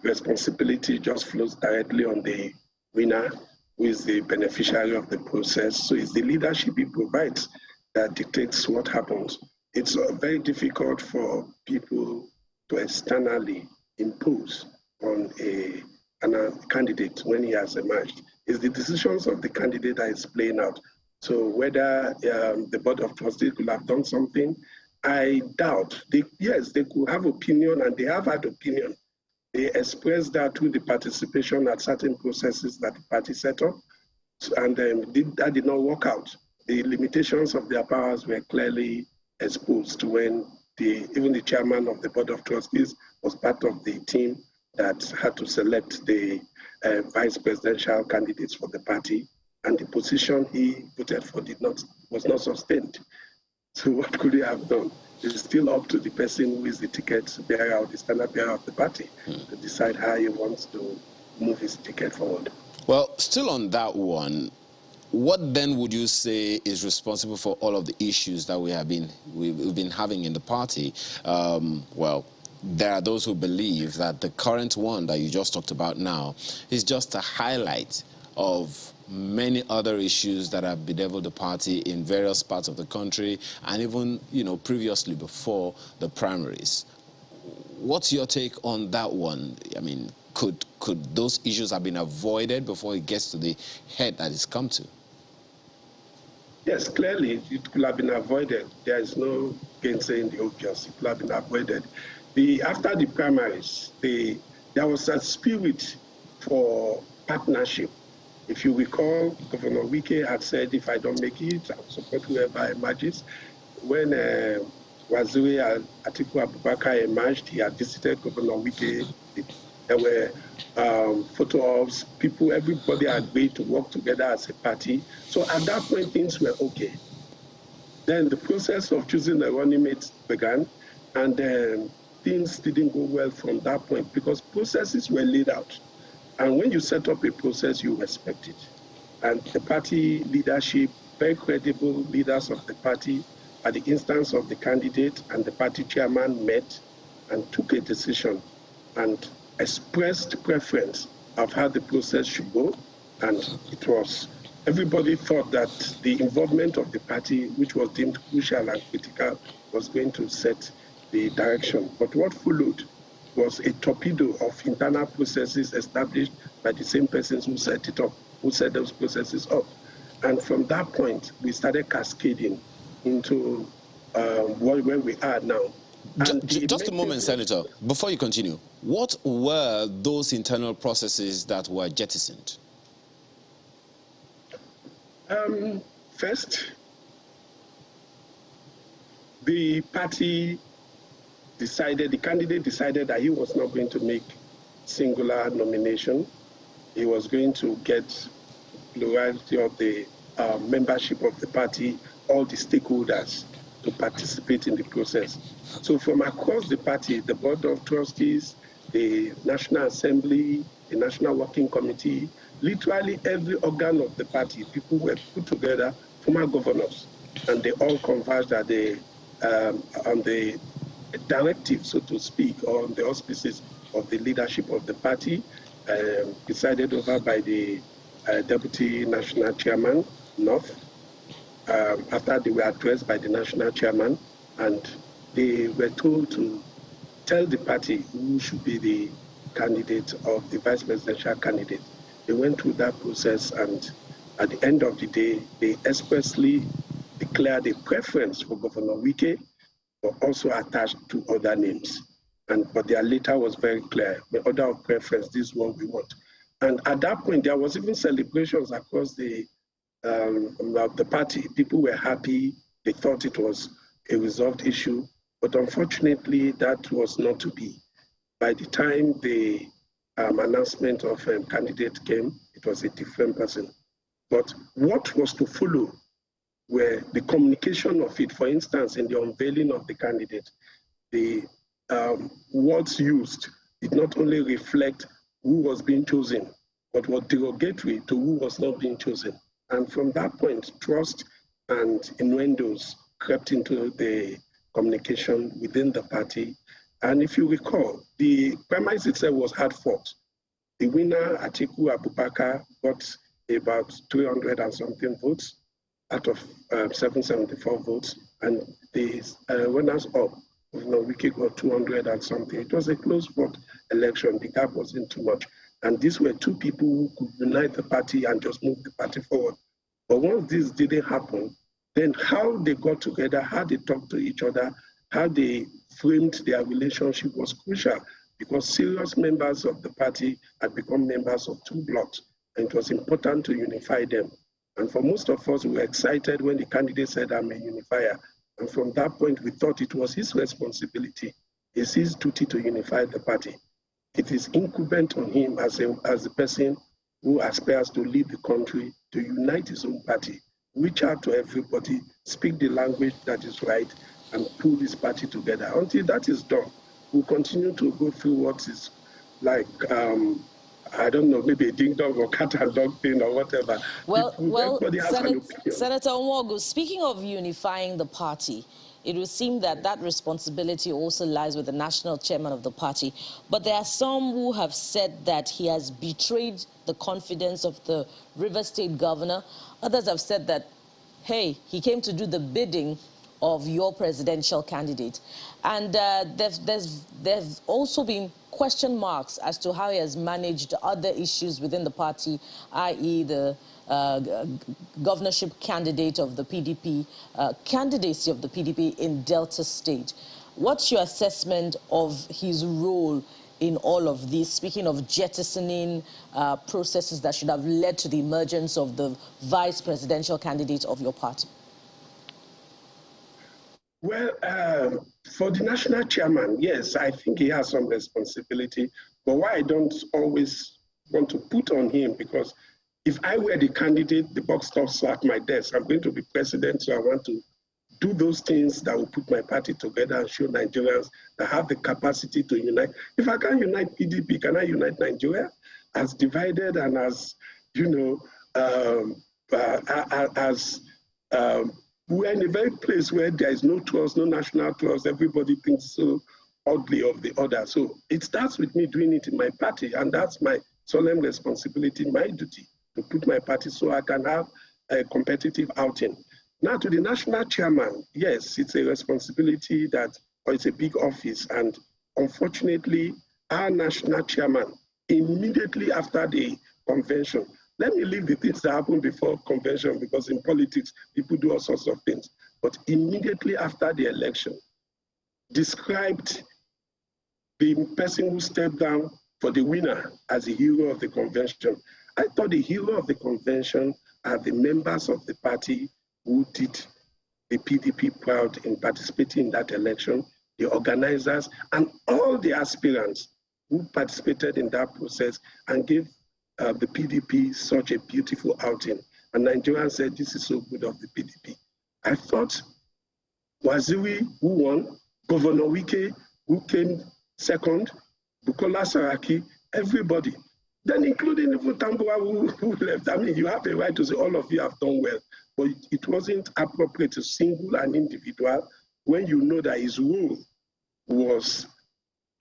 responsibility just flows directly on the winner, who is the beneficiary of the process. So it's the leadership he provides that dictates what happens. It's very difficult for people to externally impose on a candidate when he has emerged. It's the decisions of the candidate that is playing out. So whether the Board of Trustees could have done something, I doubt. Yes, they could have opinion, and they have had opinion. They expressed that through the participation at certain processes that the party set up, and that did not work out. The limitations of their powers were clearly exposed when even the chairman of the Board of Trustees was part of the team that had to select the vice presidential candidates for the party, and the position he voted for was not sustained. So what could he have done? It's still up to the person who is the ticket bearer or the standard bearer of the party to decide how he wants to move his ticket forward. Well, still on that one, what then would you say is responsible for all of the issues that we've been having in the party? Well, there are those who believe that the current one that you just talked about now is just a highlight of many other issues that have bedeviled the party in various parts of the country, and even, previously before the primaries. What's your take on that one? I mean, could those issues have been avoided before it gets to the head that it's come to? Yes, clearly it could have been avoided. There is no gainsaying the obvious. It could have been avoided. After the primaries, there was a spirit for partnership. If you recall, Governor Wike had said, if I don't make it, I'll support whoever emerges. When Waziri Atiku Abubakar emerged, he had visited Governor Wike. There were photo ops, everybody agreed to work together as a party. So at that point, things were okay. Then the process of choosing the running mate began, and things didn't go well from that point because processes were laid out. And when you set up a process, you respect it. And the party leadership, very credible leaders of the party, at the instance of the candidate and the party chairman, met and took a decision and expressed preference of how the process should go. And everybody thought that the involvement of the party, which was deemed crucial and critical, was going to set the direction. But what followed was a torpedo of internal processes established by the same persons who set it up, who set those processes up. And from that point, we started cascading into where we are now. Just a moment, Senator. Before you continue, what were those internal processes that were jettisoned? First, the candidate decided that he was not going to make singular nomination. He was going to get plurality of the membership of the party, all the stakeholders to participate in the process. So from across the party, the Board of Trustees, the National Assembly, the National Working Committee, literally every organ of the party, people were put together, former governors, and they all converged at on the directive, so to speak, on the auspices of the leadership of the party, presided over by the Deputy National Chairman, North, after they were addressed by the National Chairman, and they were told to tell the party who should be the candidate of the vice presidential candidate. They went through that process, and at the end of the day, they expressly declared a preference for Governor Wike, but also attached to other names. But their letter was very clear. The order of preference, this is what we want. And at that point, there was even celebrations across the party. People were happy. They thought it was a resolved issue. But unfortunately, that was not to be. By the time the announcement of candidate came, it was a different person. But what was to follow were the communication of it. For instance, in the unveiling of the candidate, the words used did not only reflect who was being chosen, but were derogatory to who was not being chosen. And from that point, trust and innuendos crept into the communication within the party. And if you recall, the premise itself was hard fought. The winner, Atiku Abubakar, got about 300 and something votes out of 774 votes. And the runners up, Wiki got 200 and something. It was a close vote election. The gap wasn't too much. And these were two people who could unite the party and just move the party forward. But once this didn't happen, then how they got together, how they talked to each other, how they framed their relationship was crucial, because serious members of the party had become members of two blocs, and it was important to unify them. And for most of us, we were excited when the candidate said, I'm a unifier. And from that point, we thought it was his responsibility. It's his duty to unify the party. It is incumbent on him as a person who aspires to lead the country to unite his own party, reach out to everybody, speak the language that is right, and pull this party together. Until that is done, we'll continue to go through what is like, I don't know, maybe a ding-dong or cat and dog thing or whatever. Well, everybody has an opinion. Senator Nwogu, speaking of unifying the party, it would seem that that responsibility also lies with the national chairman of the party. But there are some who have said that he has betrayed the confidence of the River State governor. Others have said that, hey, he came to do the bidding of your presidential candidate. And there's also been question marks as to how he has managed other issues within the party, i.e. the governorship candidate of the PDP, candidacy of the PDP in Delta State. What's your assessment of his role in all of this, speaking of jettisoning processes that should have led to the emergence of the vice presidential candidate of your party? Well, for the national chairman, yes, I think he has some responsibility. But why I don't always want to put on him, because if I were the candidate, the buck stops at my desk. I'm going to be president, so I want to do those things that will put my party together and show Nigerians that have the capacity to unite. If I can't unite PDP, can I unite Nigeria? As divided and as, we're in a very place where there is no trust, no national trust. Everybody thinks so oddly of the other. So it starts with me doing it in my party, and that's my solemn responsibility, my duty, to put my party so I can have a competitive outing. Now, to the national chairman, yes, it's a responsibility or it's a big office. And unfortunately, our national chairman, immediately after the convention, let me leave the things that happened before convention, because in politics, people do all sorts of things. But immediately after the election, described the person who stepped down for the winner as a hero of the convention. I thought the hero of the convention are the members of the party who did the PDP proud in participating in that election, the organizers, and all the aspirants who participated in that process and gave the PDP such a beautiful outing. And Nigerians said, this is so good of the PDP. I thought Waziri, who won, Governor Wike, who came second, Bukola Saraki, everybody, then including even Tambuwa who left. I mean, you have a right to say all of you have done well, but it wasn't appropriate to single an individual when you know that his role was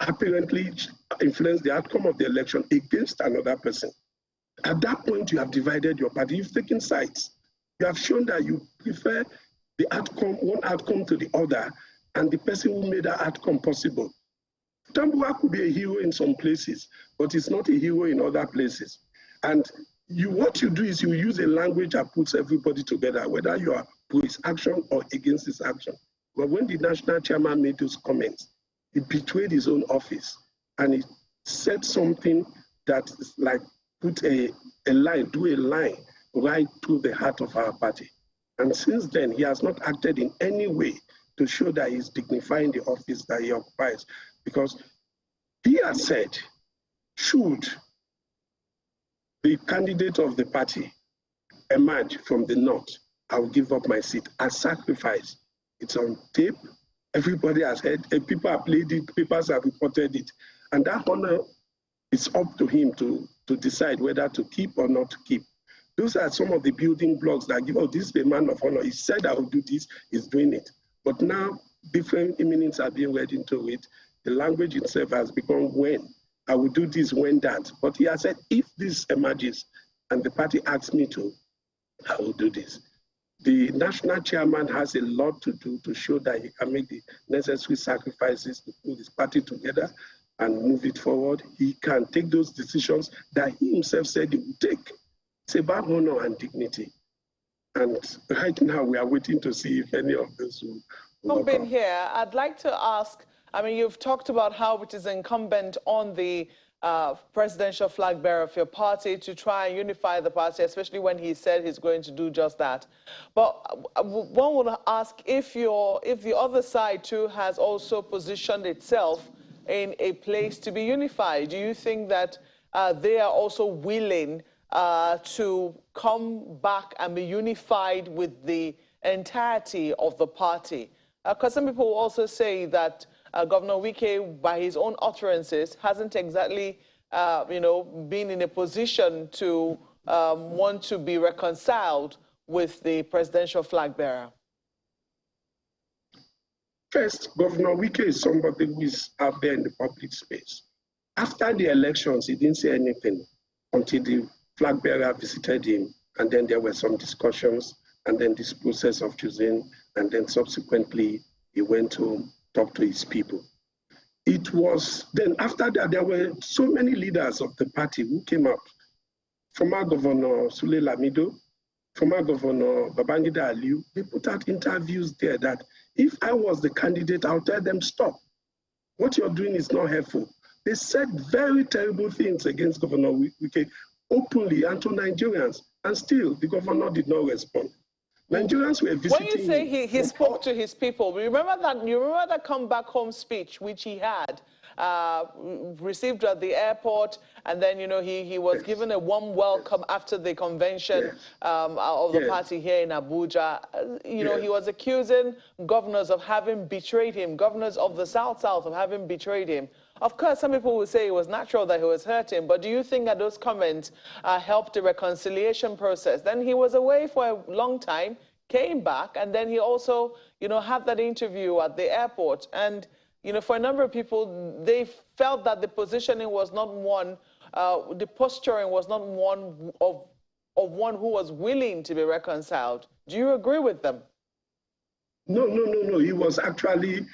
apparently influenced the outcome of the election against another person. At that point, you have divided your party. You've taken sides. You have shown that you prefer the outcome, one outcome to the other, and the person who made that outcome possible. Tambuwa could be a hero in some places, but he's not a hero in other places. And what you do is you use a language that puts everybody together, whether you are for his action or against his action. But when the national chairman made those comments, he betrayed his own office, and he said something that is like put a line right through the heart of our party. And since then, he has not acted in any way to show that he's dignifying the office that he occupies. Because he has said, should the candidate of the party emerge from the north, I will give up my seat as sacrifice. It's on tape. Everybody has heard it. People have played it. Papers have reported it. And that honor is up to him to decide whether to keep or not to keep. Those are some of the building blocks that give, this is a man of honor. He said I will do this, he's doing it. But now different meanings are being read into it. The language itself has become when. I will do this, when that. But he has said, if this emerges and the party asks me to, I will do this. The national chairman has a lot to do to show that he can make the necessary sacrifices to put his party together and move it forward. He can take those decisions that he himself said he would take. It's about honor and dignity. And right now, we are waiting to see if any of this will Jump in here. I'd like to ask, I mean, you've talked about how it is incumbent on the presidential flag bearer of your party to try and unify the party, especially when he said he's going to do just that. But one would ask if the other side too has also positioned itself in a place to be unified. Do you think that they are also willing to come back and be unified with the entirety of the party? Because some people also say that Governor Wike, by his own utterances, hasn't exactly, been in a position to want to be reconciled with the presidential flag bearer. First, Governor Wike is somebody who is out there in the public space. After the elections, he didn't say anything until the flag bearer visited him, and then there were some discussions, and then this process of choosing, and then subsequently he went to talk to his people. It was then after that there were so many leaders of the party who came out. Former Governor Sule Lamido, former Governor Babangida Aliyu, they put out interviews there that if I was the candidate, I'll tell them, stop. What you're doing is not helpful. They said very terrible things against Governor Wike openly and to Nigerians, and still the governor did not respond. Nigerians were visiting. When you say he spoke to his people, you remember that come back home speech which he had received at the airport, and then he was given a warm welcome after the convention of the party here in Abuja. He was accusing governors of having betrayed him, governors of the South of having betrayed him. Of course, some people will say it was natural that he was hurting, but do you think that those comments helped the reconciliation process? Then he was away for a long time, came back, and then he also, had that interview at the airport. And, for a number of people, they felt that the positioning was not one, the posturing was not one of one who was willing to be reconciled. Do you agree with them? No. He was actually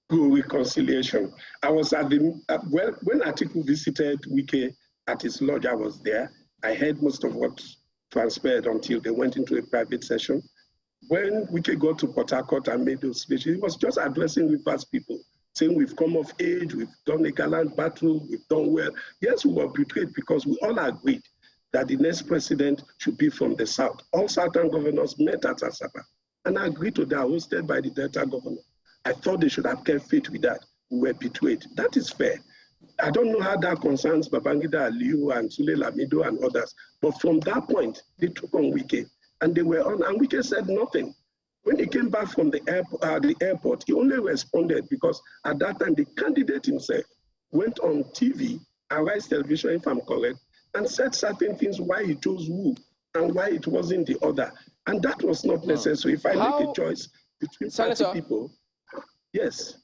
pro-reconciliation. I was at the, when Atiku visited Wike at his lodge, I was there. I heard most of what transpired until they went into a private session. When Wike got to Port Harcourt and made those speeches, he was just addressing Rivers people, saying we've come of age, we've done a gallant battle, we've done well. Yes, we were betrayed because we all agreed that the next president should be from the South. All Southern governors met at Asaba and agreed to that, hosted by the Delta governor. I thought they should have kept faith with that. We were betrayed. That is fair. I don't know how that concerns Babangida Aliyu and Sule Lamido and others, but from that point, they took on Wike, and they were on, and Wike said nothing. When he came back from the airport, he only responded because at that time, the candidate himself went on TV, Arise Television, if I'm correct, and said certain things why he chose who and why it wasn't the other. And that was not necessary. If I make a choice between Senator, people, yes.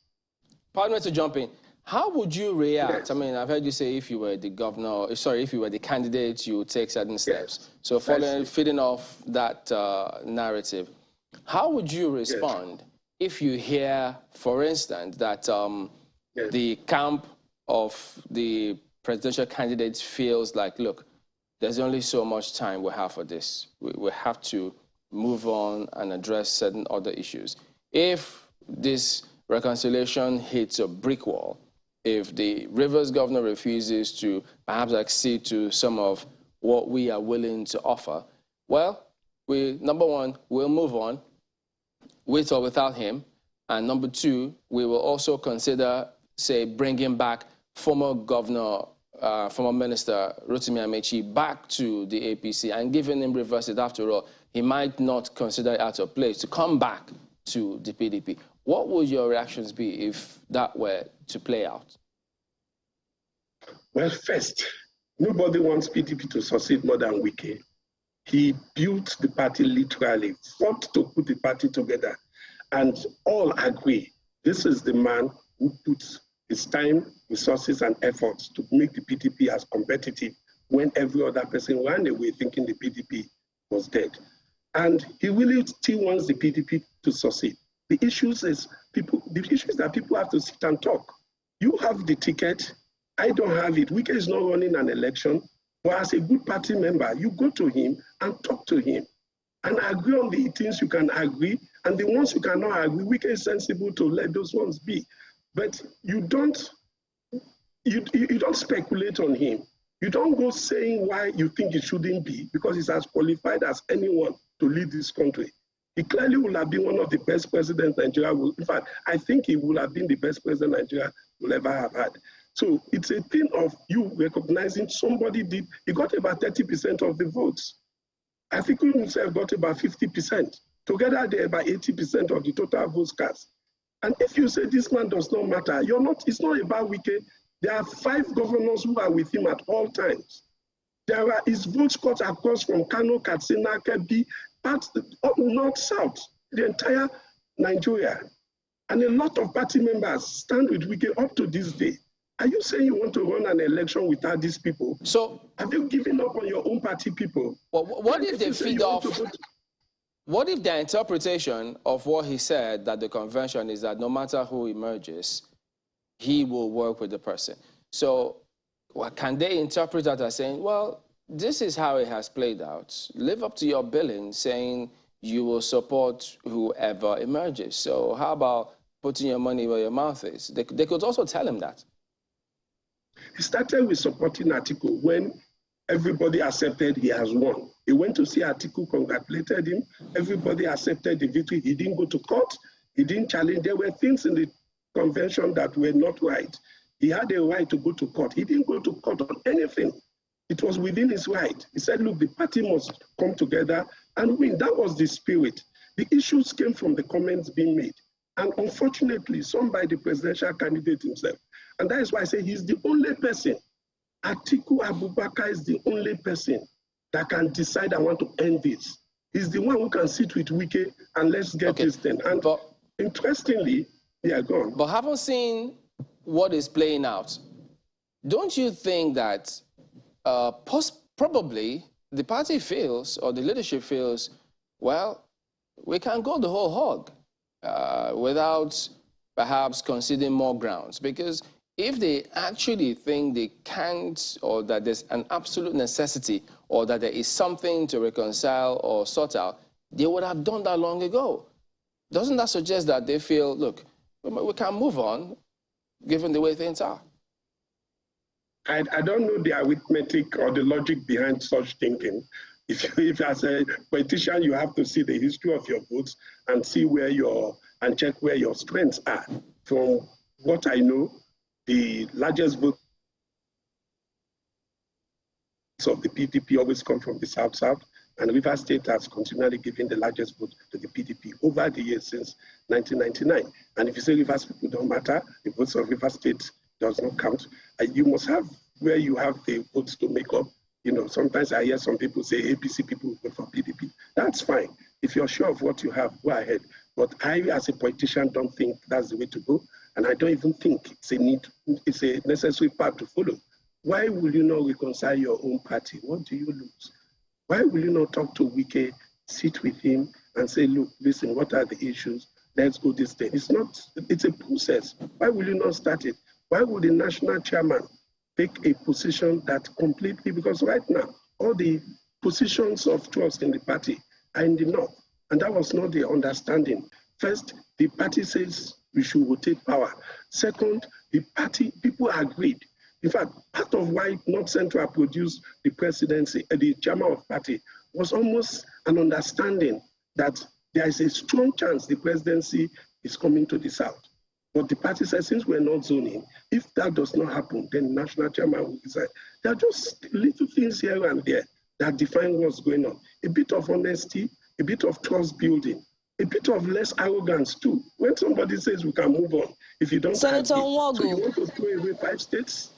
Pardon me to jump in. How would you react? Yes. I mean, I've heard you say if you were the governor, sorry, if you were the candidate, you would take certain steps. Yes. So feeding off that narrative, how would you respond if you hear, for instance, that the camp of the presidential candidates feels like, look, there's only so much time we have for this. We have to move on and address certain other issues. If this reconciliation hits a brick wall, if the Rivers governor refuses to perhaps accede to some of what we are willing to offer, well, number one, we'll move on, with or without him. And number two, we will also consider, say, bringing back former governor, former minister Rotimi Amechi back to the APC and giving him reverse it. After all, he might not consider it out of place to come back to the PDP. What would your reactions be if that were to play out? Well, first, nobody wants PDP to succeed more than Wike. He built the party literally, fought to put the party together, and all agree this is the man who puts his time, resources, and efforts to make the PDP as competitive when every other person ran away thinking the PDP was dead. And he really still wants the PDP to succeed. The issue is that people have to sit and talk. You have the ticket, I don't have it. Wike is not running an election, but as a good party member, you go to him and talk to him and agree on the things you can agree, and the ones you cannot agree, Wike is sensible to let those ones be. But you don't speculate on him. You don't go saying why you think it shouldn't be, because he's as qualified as anyone to lead this country. He clearly will have been one of the best presidents Nigeria will. In fact, I think he will have been the best president Nigeria will ever have had. So it's a thing of you recognizing somebody did. He got about 30% of the votes. Atiku himself got about 50%. Together, they're about 80% of the total votes cast. And if you say this man does not matter, you're not. It's not about Wike. There are 5 governors who are with him at all times. There are his votes cut across from Kano, Katsina, Kebbi, parts up north, south, the entire Nigeria. And a lot of party members stand with Wike up to this day. Are you saying you want to run an election without these people? So have you given up on your own party people? Well, what if they feed off? What if their interpretation of what he said, that the convention is that no matter who emerges, he will work with the person? So can they interpret that as saying, well, this is how it has played out. Live up to your billing, saying you will support whoever emerges. So how about putting your money where your mouth is? They could also tell him that. He started with supporting Atiku when everybody accepted he has won. He went to see Atiku, congratulated him. Everybody accepted the victory. He didn't go to court. He didn't challenge. There were things in the convention that were not right. He had a right to go to court. He didn't go to court on anything. It was within his right. He said, look, the party must come together and win. That was the spirit. The issues came from the comments being made. And unfortunately, some by the presidential candidate himself. And that is why I say he's the only person. Atiku Abubakar is the only person that can decide, I want to end this. He's the one who can sit with Wike and let's get this thing. And interestingly, they are gone. But having seen what is playing out, don't you think that probably the party feels, or the leadership feels, well, we can go the whole hog without perhaps conceding more grounds? Because if they actually think they can't, or that there's an absolute necessity, or that there is something to reconcile or sort out, they would have done that long ago. Doesn't that suggest that they feel, look, we can move on, given the way things are? I don't know the arithmetic or the logic behind such thinking. If as a politician, you have to see the history of your votes and see and check where your strengths are. From what I know, the largest votes of the PDP always come from the South-South, and Rivers State has continually given the largest vote to the PDP over the years since 1999. And if you say Rivers people don't matter, the votes of Rivers State does not count. You must have where you have the votes to make up. You know, sometimes I hear some people say APC people vote for PDP. That's fine. If you're sure of what you have, go ahead. But I, as a politician, don't think that's the way to go. And I don't even think it's a necessary path to follow. Why will you not reconcile your own party? What do you lose? Why will you not talk to Wike, sit with him and say, look, listen, what are the issues? Let's go this day. It's a process. Why will you not start it? Why would the national chairman take a position that completely, because right now, all the positions of trust in the party are in the north. And that was not the understanding. First, the party says we should rotate power. Second, the party, people agreed. In fact, part of why North Central produced the presidency, the chairman of party, was almost an understanding that there is a strong chance the presidency is coming to the South. But the party said, since we're not zoning, if that does not happen, then the national chairman will decide. There are just little things here and there that define what's going on. A bit of honesty, a bit of trust building, a bit of less arrogance too. When somebody says we can move on, if you don't Senator Nwogu, so you want to throw away 5 states?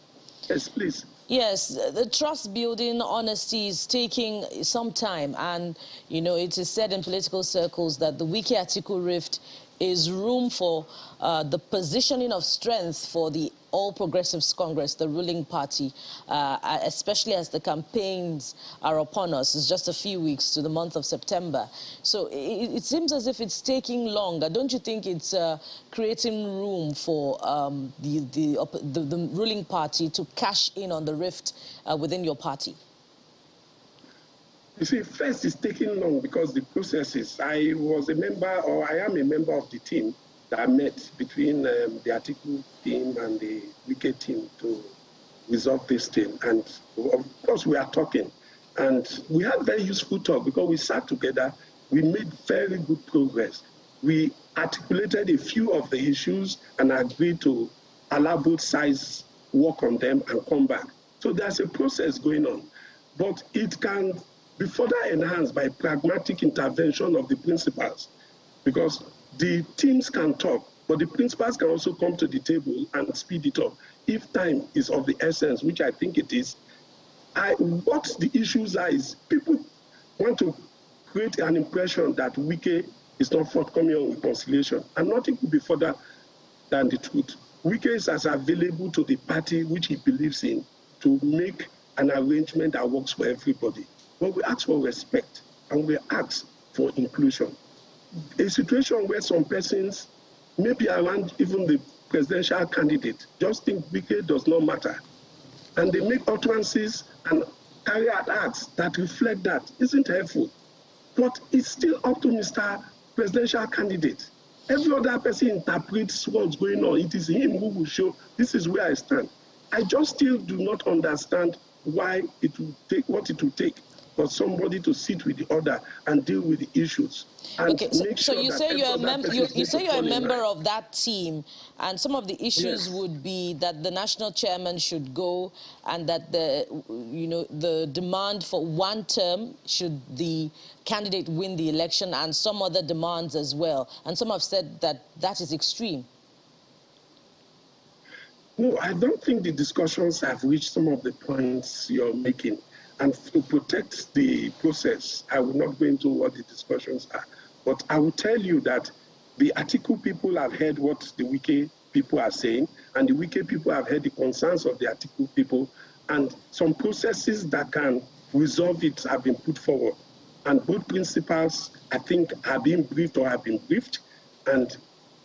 Yes, please. Yes, the trust building, honesty is taking some time, and you know it is said in political circles that the Wike-Atiku rift is room for the positioning of strength for the All Progressives Congress, the ruling party, especially as the campaigns are upon us. It's just a few weeks to the month of September. So it seems as if it's taking longer. Don't you think it's creating room for the ruling party to cash in on the rift within your party? You see, first it's taking long because the processes. I was a member, or I am a member of the team that met between the Atiku team and the Wike team to resolve this thing. And of course, we are talking. And we had very useful talk because we sat together. We made very good progress. We articulated a few of the issues and agreed to allow both sides work on them and come back. So there's a process going on. But it can be further enhanced by pragmatic intervention of the principals, because the teams can talk, but the principals can also come to the table and speed it up. If time is of the essence, which I think it is, what the issues are is people want to create an impression that Wike is not forthcoming on reconciliation, and nothing could be further than the truth. Wike is as available to the party which he believes in to make an arrangement that works for everybody. But we ask for respect and we ask for inclusion. A situation where some persons, maybe around even the presidential candidate, just think Wike does not matter. And they make utterances and carry out acts that reflect that isn't helpful. But it's still up to Mr. Presidential candidate. Every other person interprets what's going on. It is him who will show, this is where I stand. I just still do not understand why it will take what it will take for somebody to sit with the other and deal with the issues. And okay, so you say you're a member of that team, and some of the issues would be that the national chairman should go, and that the demand for one term should the candidate win the election, and some other demands as well. And some have said that that is extreme. No, I don't think the discussions have reached some of the points you're making. And to protect the process, I will not go into what the discussions are. But I will tell you that the Atiku people have heard what the Wike people are saying, and the Wike people have heard the concerns of the Atiku people, and some processes that can resolve it have been put forward. And both principals, I think, are being briefed or have been briefed. And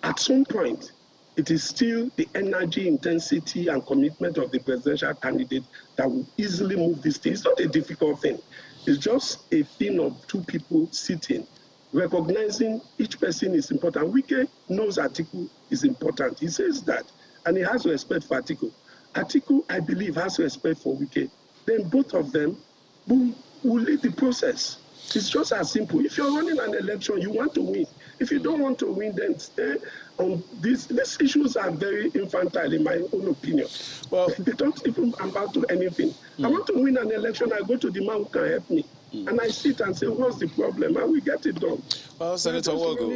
at some point, it is still the energy, intensity, and commitment of the presidential candidate that will easily move this thing. It's not a difficult thing. It's just a thing of two people sitting, recognizing each person is important. Wike knows Atiku is important. He says that, and he has respect for Atiku. Atiku, I believe, has respect for Wike. Then both of them will lead the process. It's just as simple. If you're running an election, you want to win. If you don't want to win, then stay on these issues are very infantile, in my own opinion. Well, they don't even amount to anything. I want to win an election, I go to the man who can help me. And I sit and say, what's the problem? And we get it done. Well, Senator Wogo,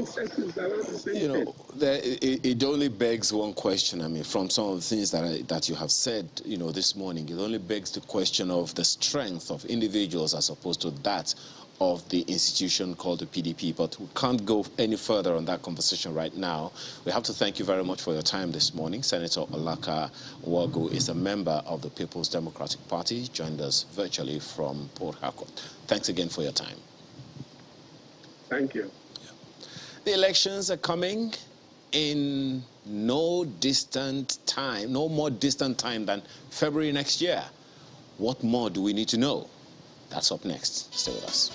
it only begs one question. I mean, from some of the things that you have said, this morning, it only begs the question of the strength of individuals as opposed to that of the institution called the PDP. But we can't go any further on that conversation right now. We have to thank you very much for your time this morning. Senator Olaka Wogo is a member of the People's Democratic Party, joined us virtually from Port Harcourt. Thanks again for your time. Thank you. The elections are coming in no distant time, no more distant time than February next year. What more do we need to know? That's up next. Stay with us.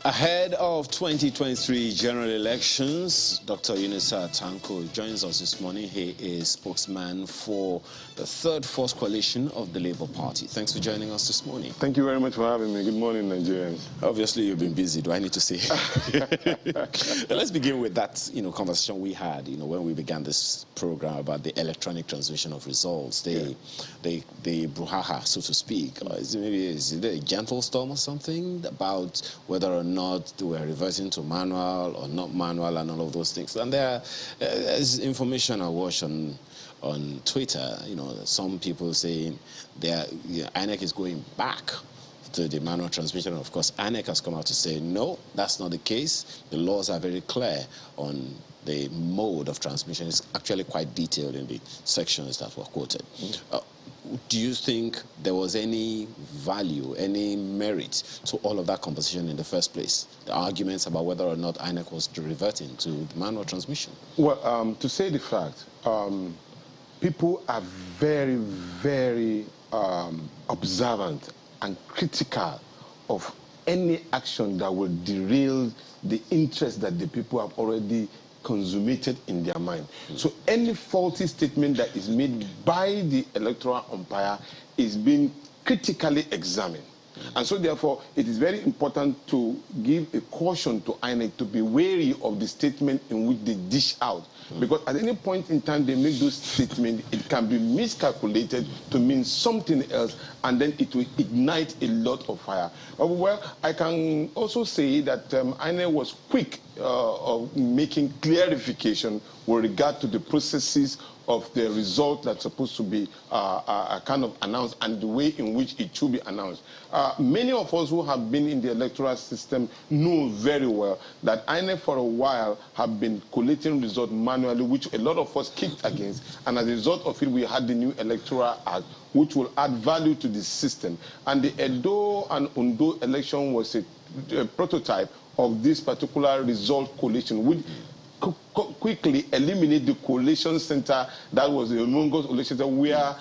Ahead of 2023 general elections, Dr. Yunusa Tanko joins us this morning. He is spokesman for the Third Force Coalition of the Labour Party. Thanks for joining us this morning. Thank you very much for having me. Good morning, Nigerians. Obviously, you've been busy. Do I need to say? Let's begin with that, conversation we had, when we began this program about the electronic transmission of results, the brouhaha, so to speak. Is it a gentle storm or something about whether or not they were reverting to manual or not manual and all of those things? And there's information awash on on Twitter, some people saying INEC is going back to the manual transmission. Of course, INEC has come out to say, no, that's not the case. The laws are very clear on the mode of transmission. It's actually quite detailed in the sections that were quoted. Do you think there was any value, any merit to all of that composition in the first place? The arguments about whether or not INEC was reverting to the manual transmission? Well, to say the fact, people are very, very observant and critical of any action that will derail the interest that the people have already consummated in their mind. So any faulty statement that is made by the electoral umpire is being critically examined. And so therefore, it is very important to give a caution to INEC to be wary of the statement in which they dish out. Because at any point in time they make those statements, it can be miscalculated to mean something else, and then it will ignite a lot of fire. Well, I can also say that INEC was quick of making clarification with regard to the processes of the result that's supposed to be kind of announced and the way in which it should be announced. Many of us who have been in the electoral system know very well that INEC for a while have been collating results manually, which a lot of us kicked against, and as a result of it, we had the new Electoral Act, which will add value to the system. And the Edo and Ondo election was a prototype of this particular result collation, which quickly eliminate the collation center that was the humongous collation center where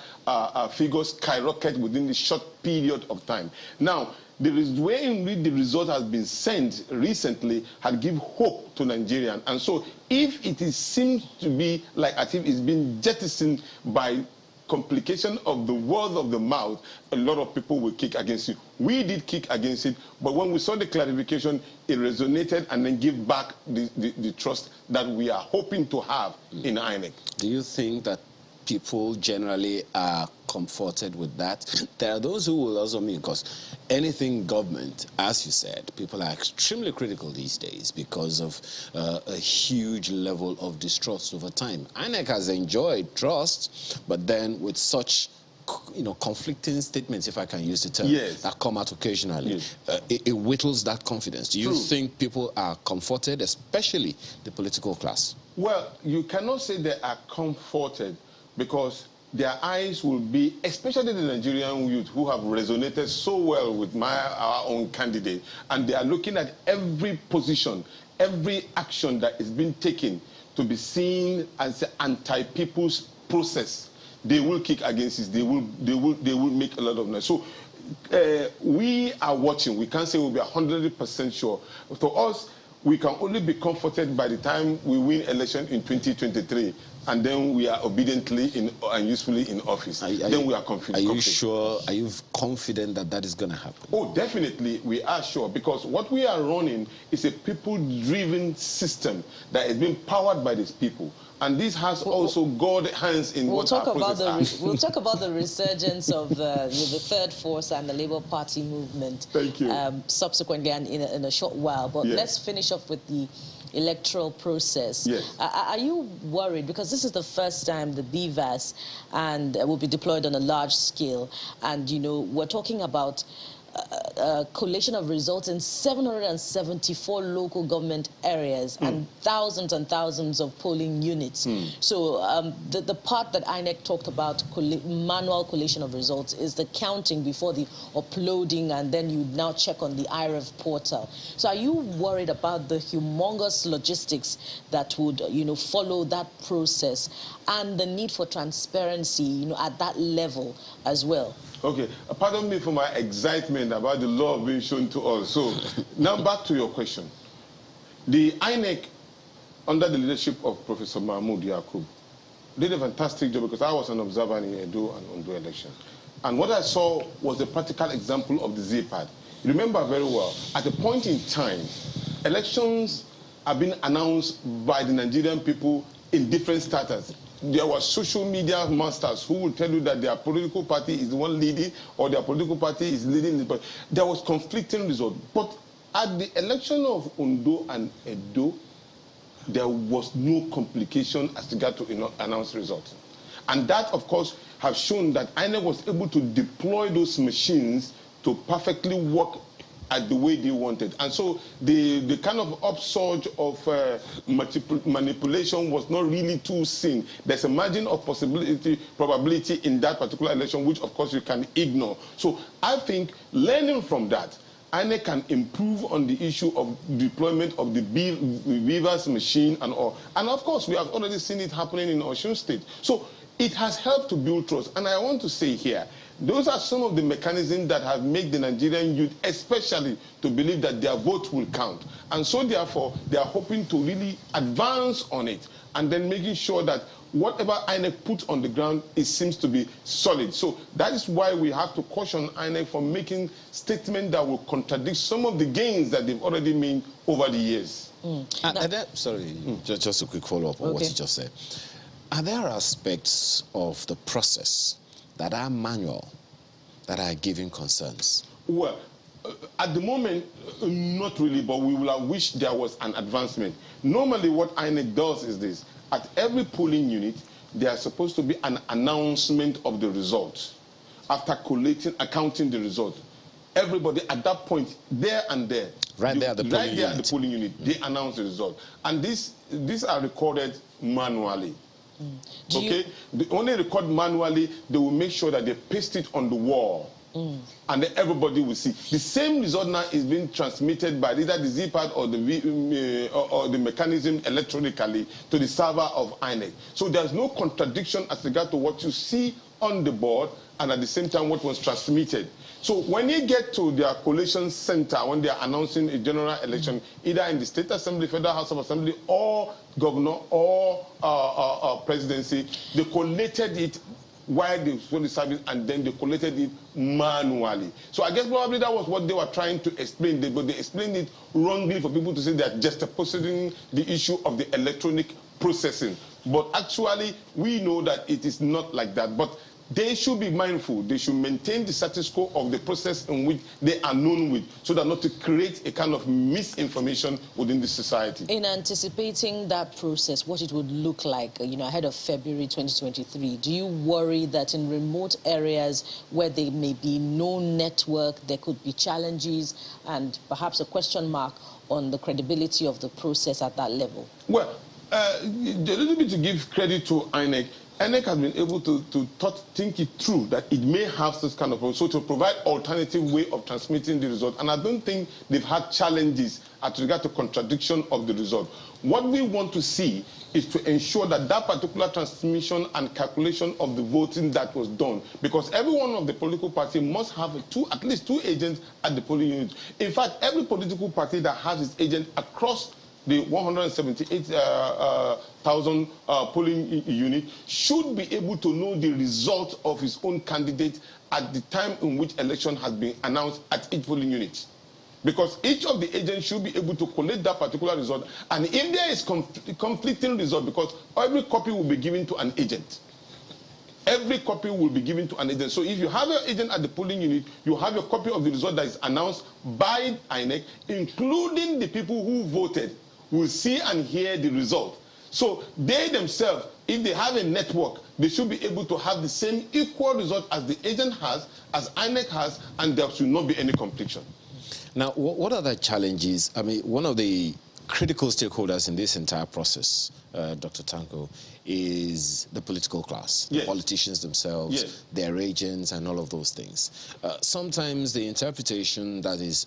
figures skyrocket within the short period of time. Now, the way in which the result has been sent recently had given hope to Nigerians. And so if it seems to be like as if it's been jettisoned by complication of the word of the mouth, a lot of people will kick against it. We did kick against it, but when we saw the clarification, it resonated and then give back the trust that we are hoping to have in INEC. Do you think that people generally are comforted with that? There are those who will also mean, because anything government, as you said, people are extremely critical these days because of a huge level of distrust over time. INEC has enjoyed trust, but then with such conflicting statements, if I can use the term, yes, that come out occasionally, yes, it whittles that confidence. Do you True. think people are comforted, especially the political class? Well, you cannot say they are comforted, because their eyes will be, especially the Nigerian youth who have resonated so well with our own candidate, and they are looking at every position, every action that is being taken to be seen as an anti-people's process. They will kick against it. They will make a lot of noise. So we are watching. We can't say we'll be 100% sure. For us, we can only be comforted by the time we win election in 2023, and then we are obediently and usefully in office. Then we are confident. Are you sure? Are you confident that that is going to happen? Oh, definitely, we are sure, because what we are running is a people-driven system that is being powered by these people. And this has also God's hands in what our process are. We'll talk about the resurgence of the third force and the Labour Party movement. Thank you. Subsequently and in a short while. But yes, let's finish off with the electoral process. Yes. Are you worried? Because this is the first time the BVAS and will be deployed on a large scale. And, we're talking about a collation of results in 774 local government areas and thousands of polling units. So the part that INEC talked about, manual collation of results, is the counting before the uploading, and then you now check on the IREV portal. So are you worried about the humongous logistics that would, follow that process, and the need for transparency, at that level as well? Okay, pardon me for my excitement about the law being shown to us. So now back to your question. The INEC, under the leadership of Professor Mahmoud Yakub, did a fantastic job, because I was an observer in Edo and Ondo election. And what I saw was a practical example of the Z-pad. You remember very well, at a point in time, elections have been announced by the Nigerian people in different status. There were social media masters who will tell you that their political party is the one leading, or their political party is leading. But there was conflicting results. But at the election of Ondo and Edo, there was no complication as regard to announced results. And that, of course, have shown that INEC was able to deploy those machines to perfectly work at the way they wanted. And so the kind of upsurge of manipulation was not really too seen. There's a margin of probability in that particular election, which of course you can ignore. So I think learning from that, INEC can improve on the issue of deployment of the Beavers machine and all. And of course, we have already seen it happening in Osun State. So it has helped to build trust. And I want to say here, those are some of the mechanisms that have made the Nigerian youth, especially, to believe that their vote will count. And so therefore, they are hoping to really advance on it and then making sure that whatever INEC puts on the ground, it seems to be solid. So that is why we have to caution INEC for making statements that will contradict some of the gains that they've already made over the years. Just a quick follow-up on what you just said. Are there aspects of the process that are manual, that are giving concerns? Well, at the moment, not really, but we will have wished there was an advancement. Normally what INEC does is this. At every polling unit, there is supposed to be an announcement of the results. After accounting the result, everybody at that point, there and there, right there at the polling unit, they announce the result. And these are recorded manually. Okay? They only record manually, they will make sure that they paste it on the wall. And then everybody will see. The same result now is being transmitted by either the ZPad or the mechanism electronically to the server of INEC. So there's no contradiction as regard to what you see on the board and at the same time what was transmitted. So when you get to their collation center, when they are announcing a general election, either in the State Assembly, Federal House of Assembly, or governor, or presidency, they collated it while they were the service, and then they collated it manually. So I guess probably that was what they were trying to explain, but they explained it wrongly for people to say they're just opposing the issue of the electronic processing. But actually, we know that it is not like that. But they should be mindful. They should maintain the status quo of the process in which they are known with, so that not to create a kind of misinformation within the society. In anticipating that process, what it would look like, ahead of February 2023, do you worry that in remote areas where there may be no network, there could be challenges and perhaps a question mark on the credibility of the process at that level? Well, a little bit to give credit to INEC. INEC has been able to think it through, that it may have this kind of, so to provide alternative way of transmitting the result. And I don't think they've had challenges at regard to contradiction of the result. What we want to see is to ensure that that particular transmission and calculation of the voting that was done, because every one of the political party must have at least two agents at the polling unit. In fact, every political party that has its agent across the 178,000 polling unit should be able to know the result of his own candidate at the time in which election has been announced at each polling unit. Because each of the agents should be able to collect that particular result. And if there is conflicting result, because every copy will be given to an agent. Every copy will be given to an agent. So if you have your agent at the polling unit, you have a copy of the result that is announced by INEC, including the people who voted, will see and hear the result. So they themselves, if they have a network, they should be able to have the same equal result as the agent has, as INEC has, and there should not be any confliction. Now, what are the challenges? I mean, one of the critical stakeholders in this entire process, Dr. Tanko, is the political class, yes. The politicians themselves, yes. Their agents, and all of those things. Sometimes the interpretation that is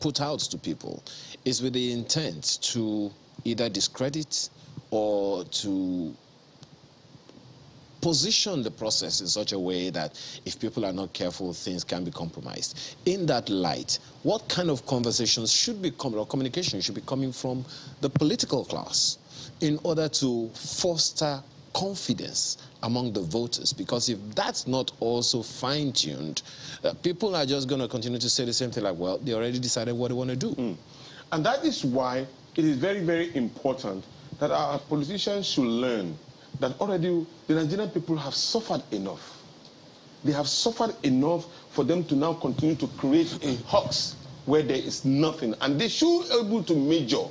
put out to people is with the intent to either discredit or to position the process in such a way that if people are not careful, things can be compromised. In that light, what kind of conversations should be or communication should be coming from the political class in order to foster confidence among the voters? Because if that's not also fine-tuned, people are just going to continue to say the same thing like, well, they already decided what they want to do. And that is why it is very, very important that our politicians should learn that already the Nigerian people have suffered enough. They have suffered enough for them to now continue to create a hoax where there is nothing. And they should be able to measure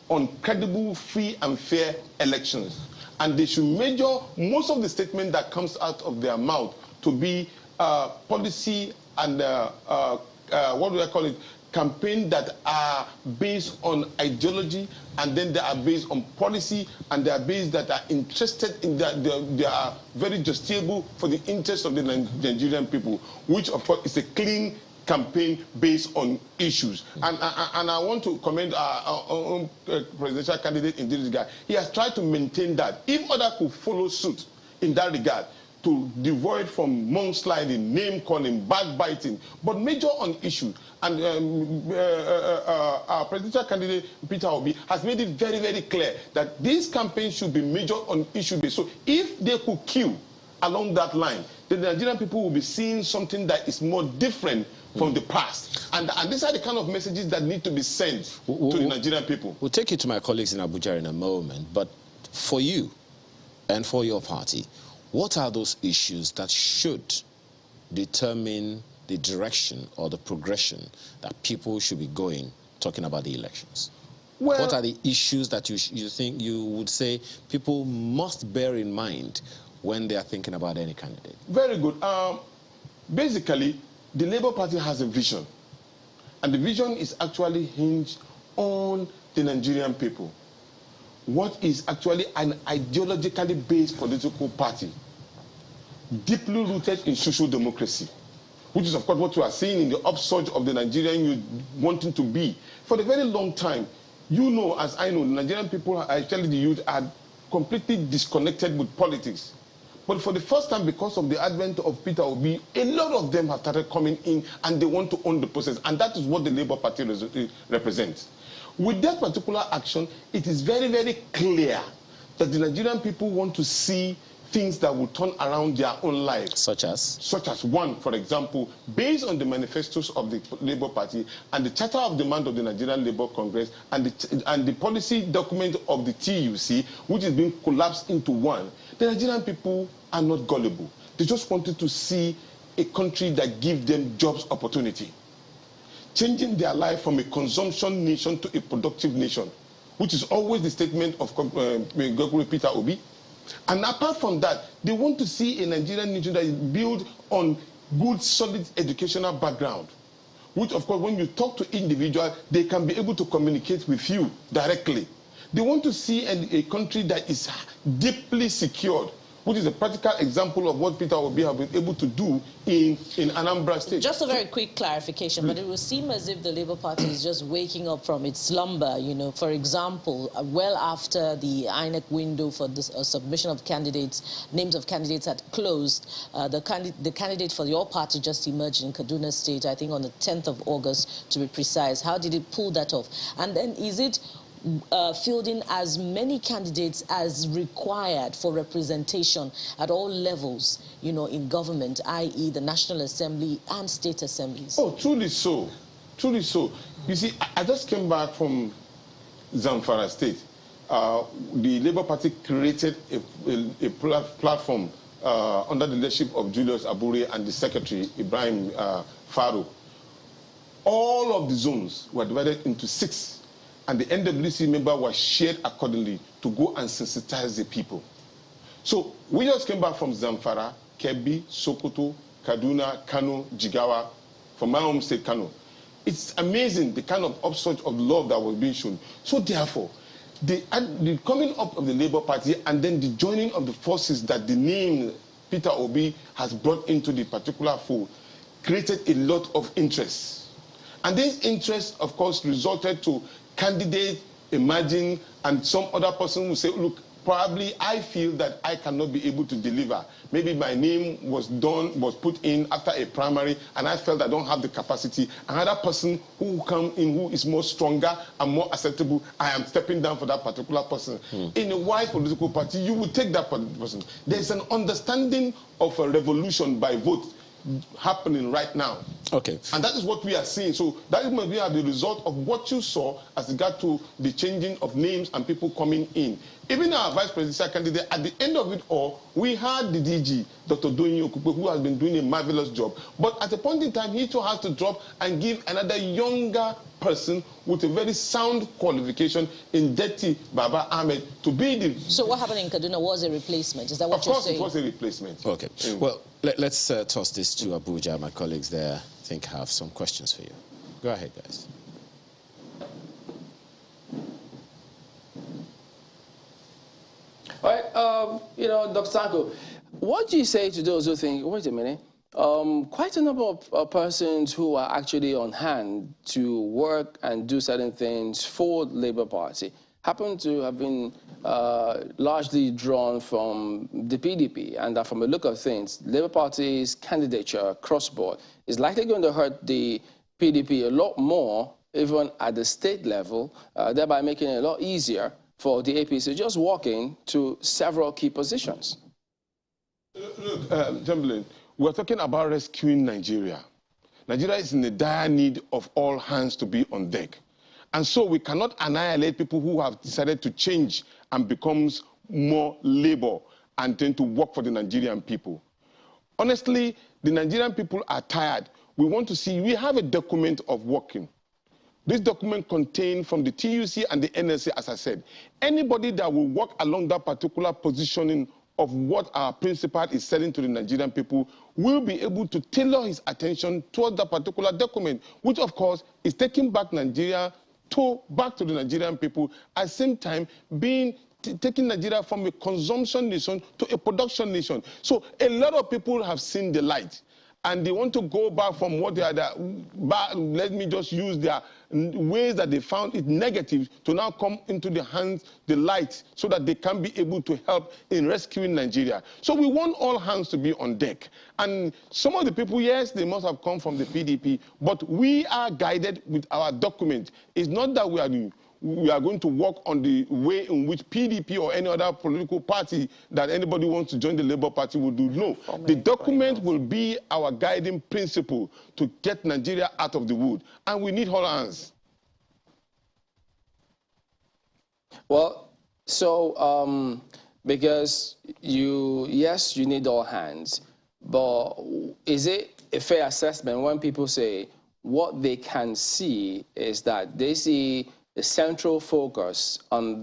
on credible, free and fair elections. and they should measure most of the statement that comes out of their mouth to be policy and what do I call it? Campaigns that are based on ideology, and then they are based on policy, and they are based that are interested in that they are very justiciable for the interests of the Nigerian people, which of course is a clean campaign based on issues. And I want to commend our own presidential candidate in this regard. He has tried to maintain that. If others could follow suit in that regard, to devoid from mudsliding, name calling, backbiting, but major on issue. And our presidential candidate, Peter Obi, has made it very, very clear that these campaigns should be measured on issue based. So if they could queue along that line, then the Nigerian people will be seeing something that is more different from the past. And these are the kind of messages that need to be sent to the Nigerian people. We'll take you to my colleagues in Abuja in a moment, but for you and for your party, what are those issues that should determine the direction or the progression that people should be going talking about the elections? Well, what are the issues that you think you would say people must bear in mind when they are thinking about any candidate? Very good. Basically, the Labour Party has a vision, and the vision is actually hinged on the Nigerian people. What is actually an ideologically based political party, deeply rooted in social democracy, which is of course what we are seeing in the upsurge of the Nigerian youth wanting to be. For a very long time, you know, as I know, the Nigerian people, actually the youth, are completely disconnected with politics. But for the first time, because of the advent of Peter Obi, a lot of them have started coming in and they want to own the process. And that is what the Labour Party represents. With that particular action, it is very, very clear that the Nigerian people want to see things that will turn around their own lives. Such as? Such as one, for example, based on the manifestos of the Labour Party and the Charter of Demand of the Nigerian Labour Congress and the policy document of the TUC, which is being collapsed into one, the Nigerian people are not gullible. They just wanted to see a country that gives them jobs opportunity, changing their life from a consumption nation to a productive nation, which is always the statement of Peter Obi. And apart from that, they want to see a Nigerian nation that is built on good, solid educational background, which, of course, when you talk to individuals, they can be able to communicate with you directly. They want to see a country that is deeply secured, which is a practical example of what Peter Obi have been able to do in Anambra State. Just a very quick clarification, but it will seem as if the Labour Party is just waking up from its slumber. You know, for example, well after the INEC window for the submission of candidates, names of candidates had closed, the candidate for your party just emerged in Kaduna State, I think on the 10th of August, to be precise. How did it pull that off? And then is it fielding as many candidates as required for representation at all levels, you know, in government, i.e. the National Assembly and state assemblies? Oh, truly so. Truly so. You see, I just came back from Zamfara State. The Labour Party created a platform under the leadership of Julius Abure and the Secretary, Ibrahim Farouk. All of the zones were divided into 6. And the NWC member was shared accordingly to go and sensitize the people. So we just came back from Zamfara, Kebbi, Sokoto, Kaduna, Kano, Jigawa, from my home state, Kano. It's amazing the kind of upsurge of love that was being shown. So therefore, the coming up of the Labour Party and then the joining of the forces that the name Peter Obi has brought into the particular fold created a lot of interest. And this interest, of course, resulted to candidate emerging, and some other person will say, look, probably I feel that I cannot be able to deliver. Maybe my name was put in after a primary, and I felt I don't have the capacity. Another person who will come in who is more stronger and more acceptable, I am stepping down for that particular person. In a wide political party, you will take that person. There's an understanding of a revolution by vote happening right now. Okay. And that is what we are seeing. So that is maybe the result of what you saw as regard to the changing of names and people coming in. Even our vice presidential candidate, at the end of it all, we had the DG, Dr. Doyin Okupe, who has been doing a marvelous job. But at a point in time, he too has to drop and give another younger person with a very sound qualification in Deti Baba Ahmed to be the... So what happened in Kaduna was a replacement? Is that what you're saying? Of course it was a replacement. Okay. Well, let's toss this to Abuja. My colleagues there, I think, have some questions for you. Go ahead, guys. All right, you know, Dr. Sanko, what do you say to those who think, wait a minute, quite a number of persons who are actually on hand to work and do certain things for the Labour Party happen to have been largely drawn from the PDP, and that from the look of things, Labour Party's candidature cross-board is likely going to hurt the PDP a lot more, even at the state level, thereby making it a lot easier for the APC just walk into several key positions. Look, Chamberlain, we're talking about rescuing Nigeria. Nigeria is in a dire need of all hands to be on deck. And so we cannot annihilate people who have decided to change and becomes more labor and tend to work for the Nigerian people. Honestly, the Nigerian people are tired. We want to see, we have a document of working. This document contained from the TUC and the NLC, as I said. Anybody that will work along that particular positioning of what our principal is selling to the Nigerian people will be able to tailor his attention towards that particular document, which of course is taking back Nigeria back to the Nigerian people, at the same time taking Nigeria from a consumption nation to a production nation. So a lot of people have seen the light, and they want to go back from what they are, let me just use their ways that they found it negative to now come into the hands, the light, so that they can be able to help in rescuing Nigeria. So we want all hands to be on deck. And some of the people, yes, they must have come from the PDP, but we are guided with our document. It's not that we are going to work on the way in which PDP or any other political party that anybody wants to join the Labour Party will do. No, the document will be our guiding principle to get Nigeria out of the wood, and we need all hands. Well, so because yes, you need all hands, but is it a fair assessment when people say what they can see is that they see the central focus on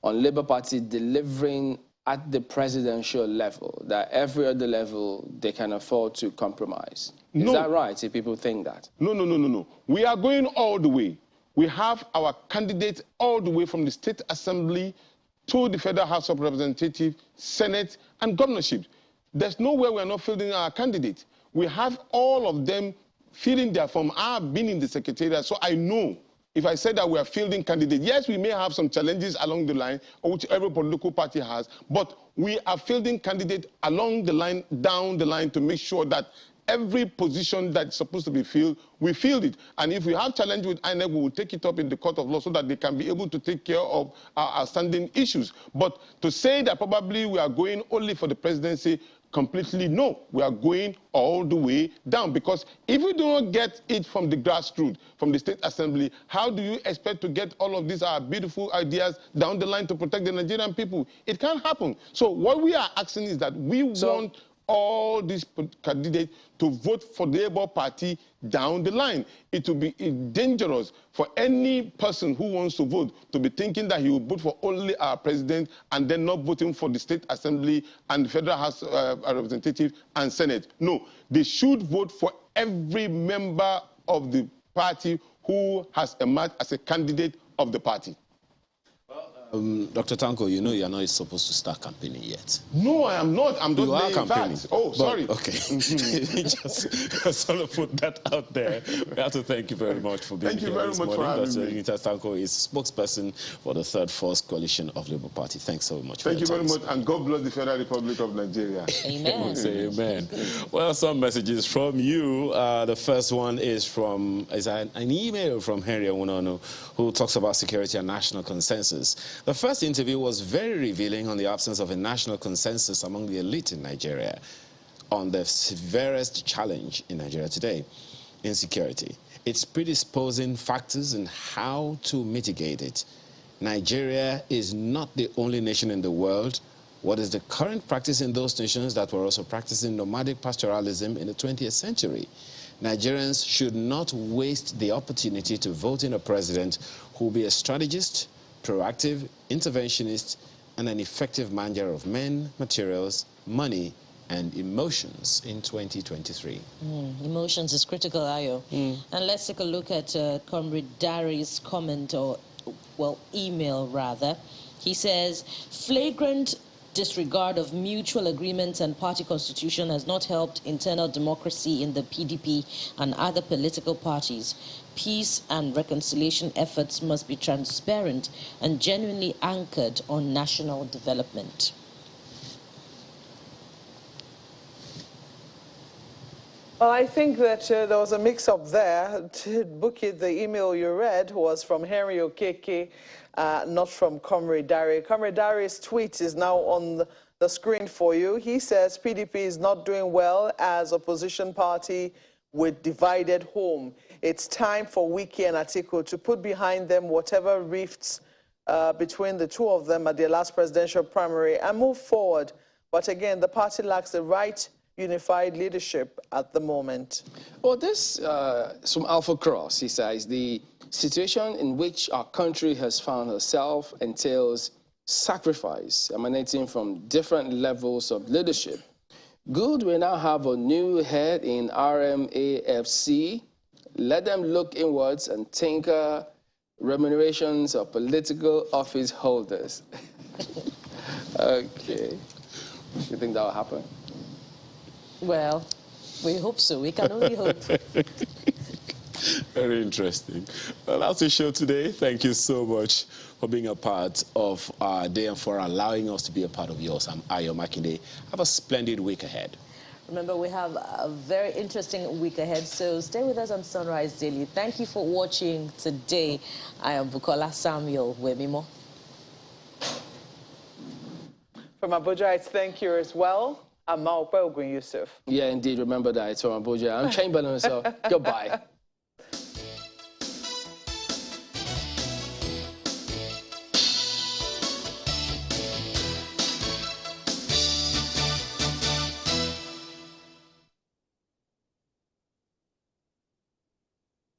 Labour Party delivering at the presidential level, that every other level they can afford to compromise? Is that right, if people think that? No. We are going all the way. We have our candidates all the way from the State Assembly to the Federal House of Representatives, Senate, and governorship. There's nowhere we are not fielding our candidates. We have all of them filling their form. I've been in the Secretariat, so I know. If I said that we are fielding candidates, yes, we may have some challenges along the line, which every political party has, but we are fielding candidates along the line, down the line, to make sure that every position that's supposed to be filled, we field it. And if we have challenge with INEC, we will take it up in the court of law so that they can be able to take care of our outstanding issues. But to say that probably we are going only for the presidency, completely no. We are going all the way down, because if we do not get it from the grassroots, from the State Assembly, how do you expect to get all of these beautiful ideas down the line to protect the Nigerian people? It can't happen. So what we are asking is that we want all these candidates to vote for the Labour Party down the line. It will be dangerous for any person who wants to vote to be thinking that he will vote for only our president and then not voting for the State Assembly and the Federal House of Representatives and Senate. No, they should vote for every member of the party who has emerged as a candidate of the party. Dr. Tanko, you know you're not supposed to start campaigning yet. No, I am not. I'm just laying facts. Oh, sorry. Okay. Just want to put that out there. We have to thank you very much for being here this morning. Dr. Isa Tanko is spokesperson for the Third Force Coalition of Labour Party. Thanks so much. Thank you very much, and God bless the Federal Republic of Nigeria. Amen. Say amen. Well, some messages from you. The first one is an email from Henry Awunono, who talks about security and national consensus. The first interview was very revealing on the absence of a national consensus among the elite in Nigeria on the severest challenge in Nigeria today, insecurity. Its predisposing factors and how to mitigate it. Nigeria is not the only nation in the world. What is the current practice in those nations that were also practicing nomadic pastoralism in the 20th century? Nigerians should not waste the opportunity to vote in a president who will be a strategist, proactive, interventionist, and an effective manager of men, materials, money, and emotions in 2023. Emotions is critical, Ayo. And let's take a look at Comrade Dari's comment, or, well, email rather. He says, flagrant disregard of mutual agreements and party constitution has not helped internal democracy in the PDP and other political parties. Peace and reconciliation efforts must be transparent and genuinely anchored on national development. Well, I think that there was a mix-up there. Bukit, the email you read was from Henry Okeke, not from Comrade Dari. Comrade Dari's tweet is now on the screen for you. He says PDP is not doing well as opposition party with divided home. It's time for Wiki and Atiku to put behind them whatever rifts between the two of them at their last presidential primary and move forward. But again, the party lacks the right unified leadership at the moment. Well, this from Alpha Cross, he says, the situation in which our country has found herself entails sacrifice emanating from different levels of leadership. Good, we now have a new head in RMAFC. Let them look inwards and tinker remunerations of political office holders. Okay. You think that will happen? Well, we hope so. We can only hope. Very interesting. Well, that's the show today. Thank you so much for being a part of our day and for allowing us to be a part of yours. I'm Ayo Makinde. Have a splendid week ahead. Remember, we have a very interesting week ahead, so stay with us on Sunrise Daily. Thank you for watching today. I am Bukola Samuel Webimo. From Abuja, I thank you as well. I'm Mao Belgun Yusuf. Yeah, indeed. Remember that. It's from Abuja. I'm Chamberlain, so goodbye.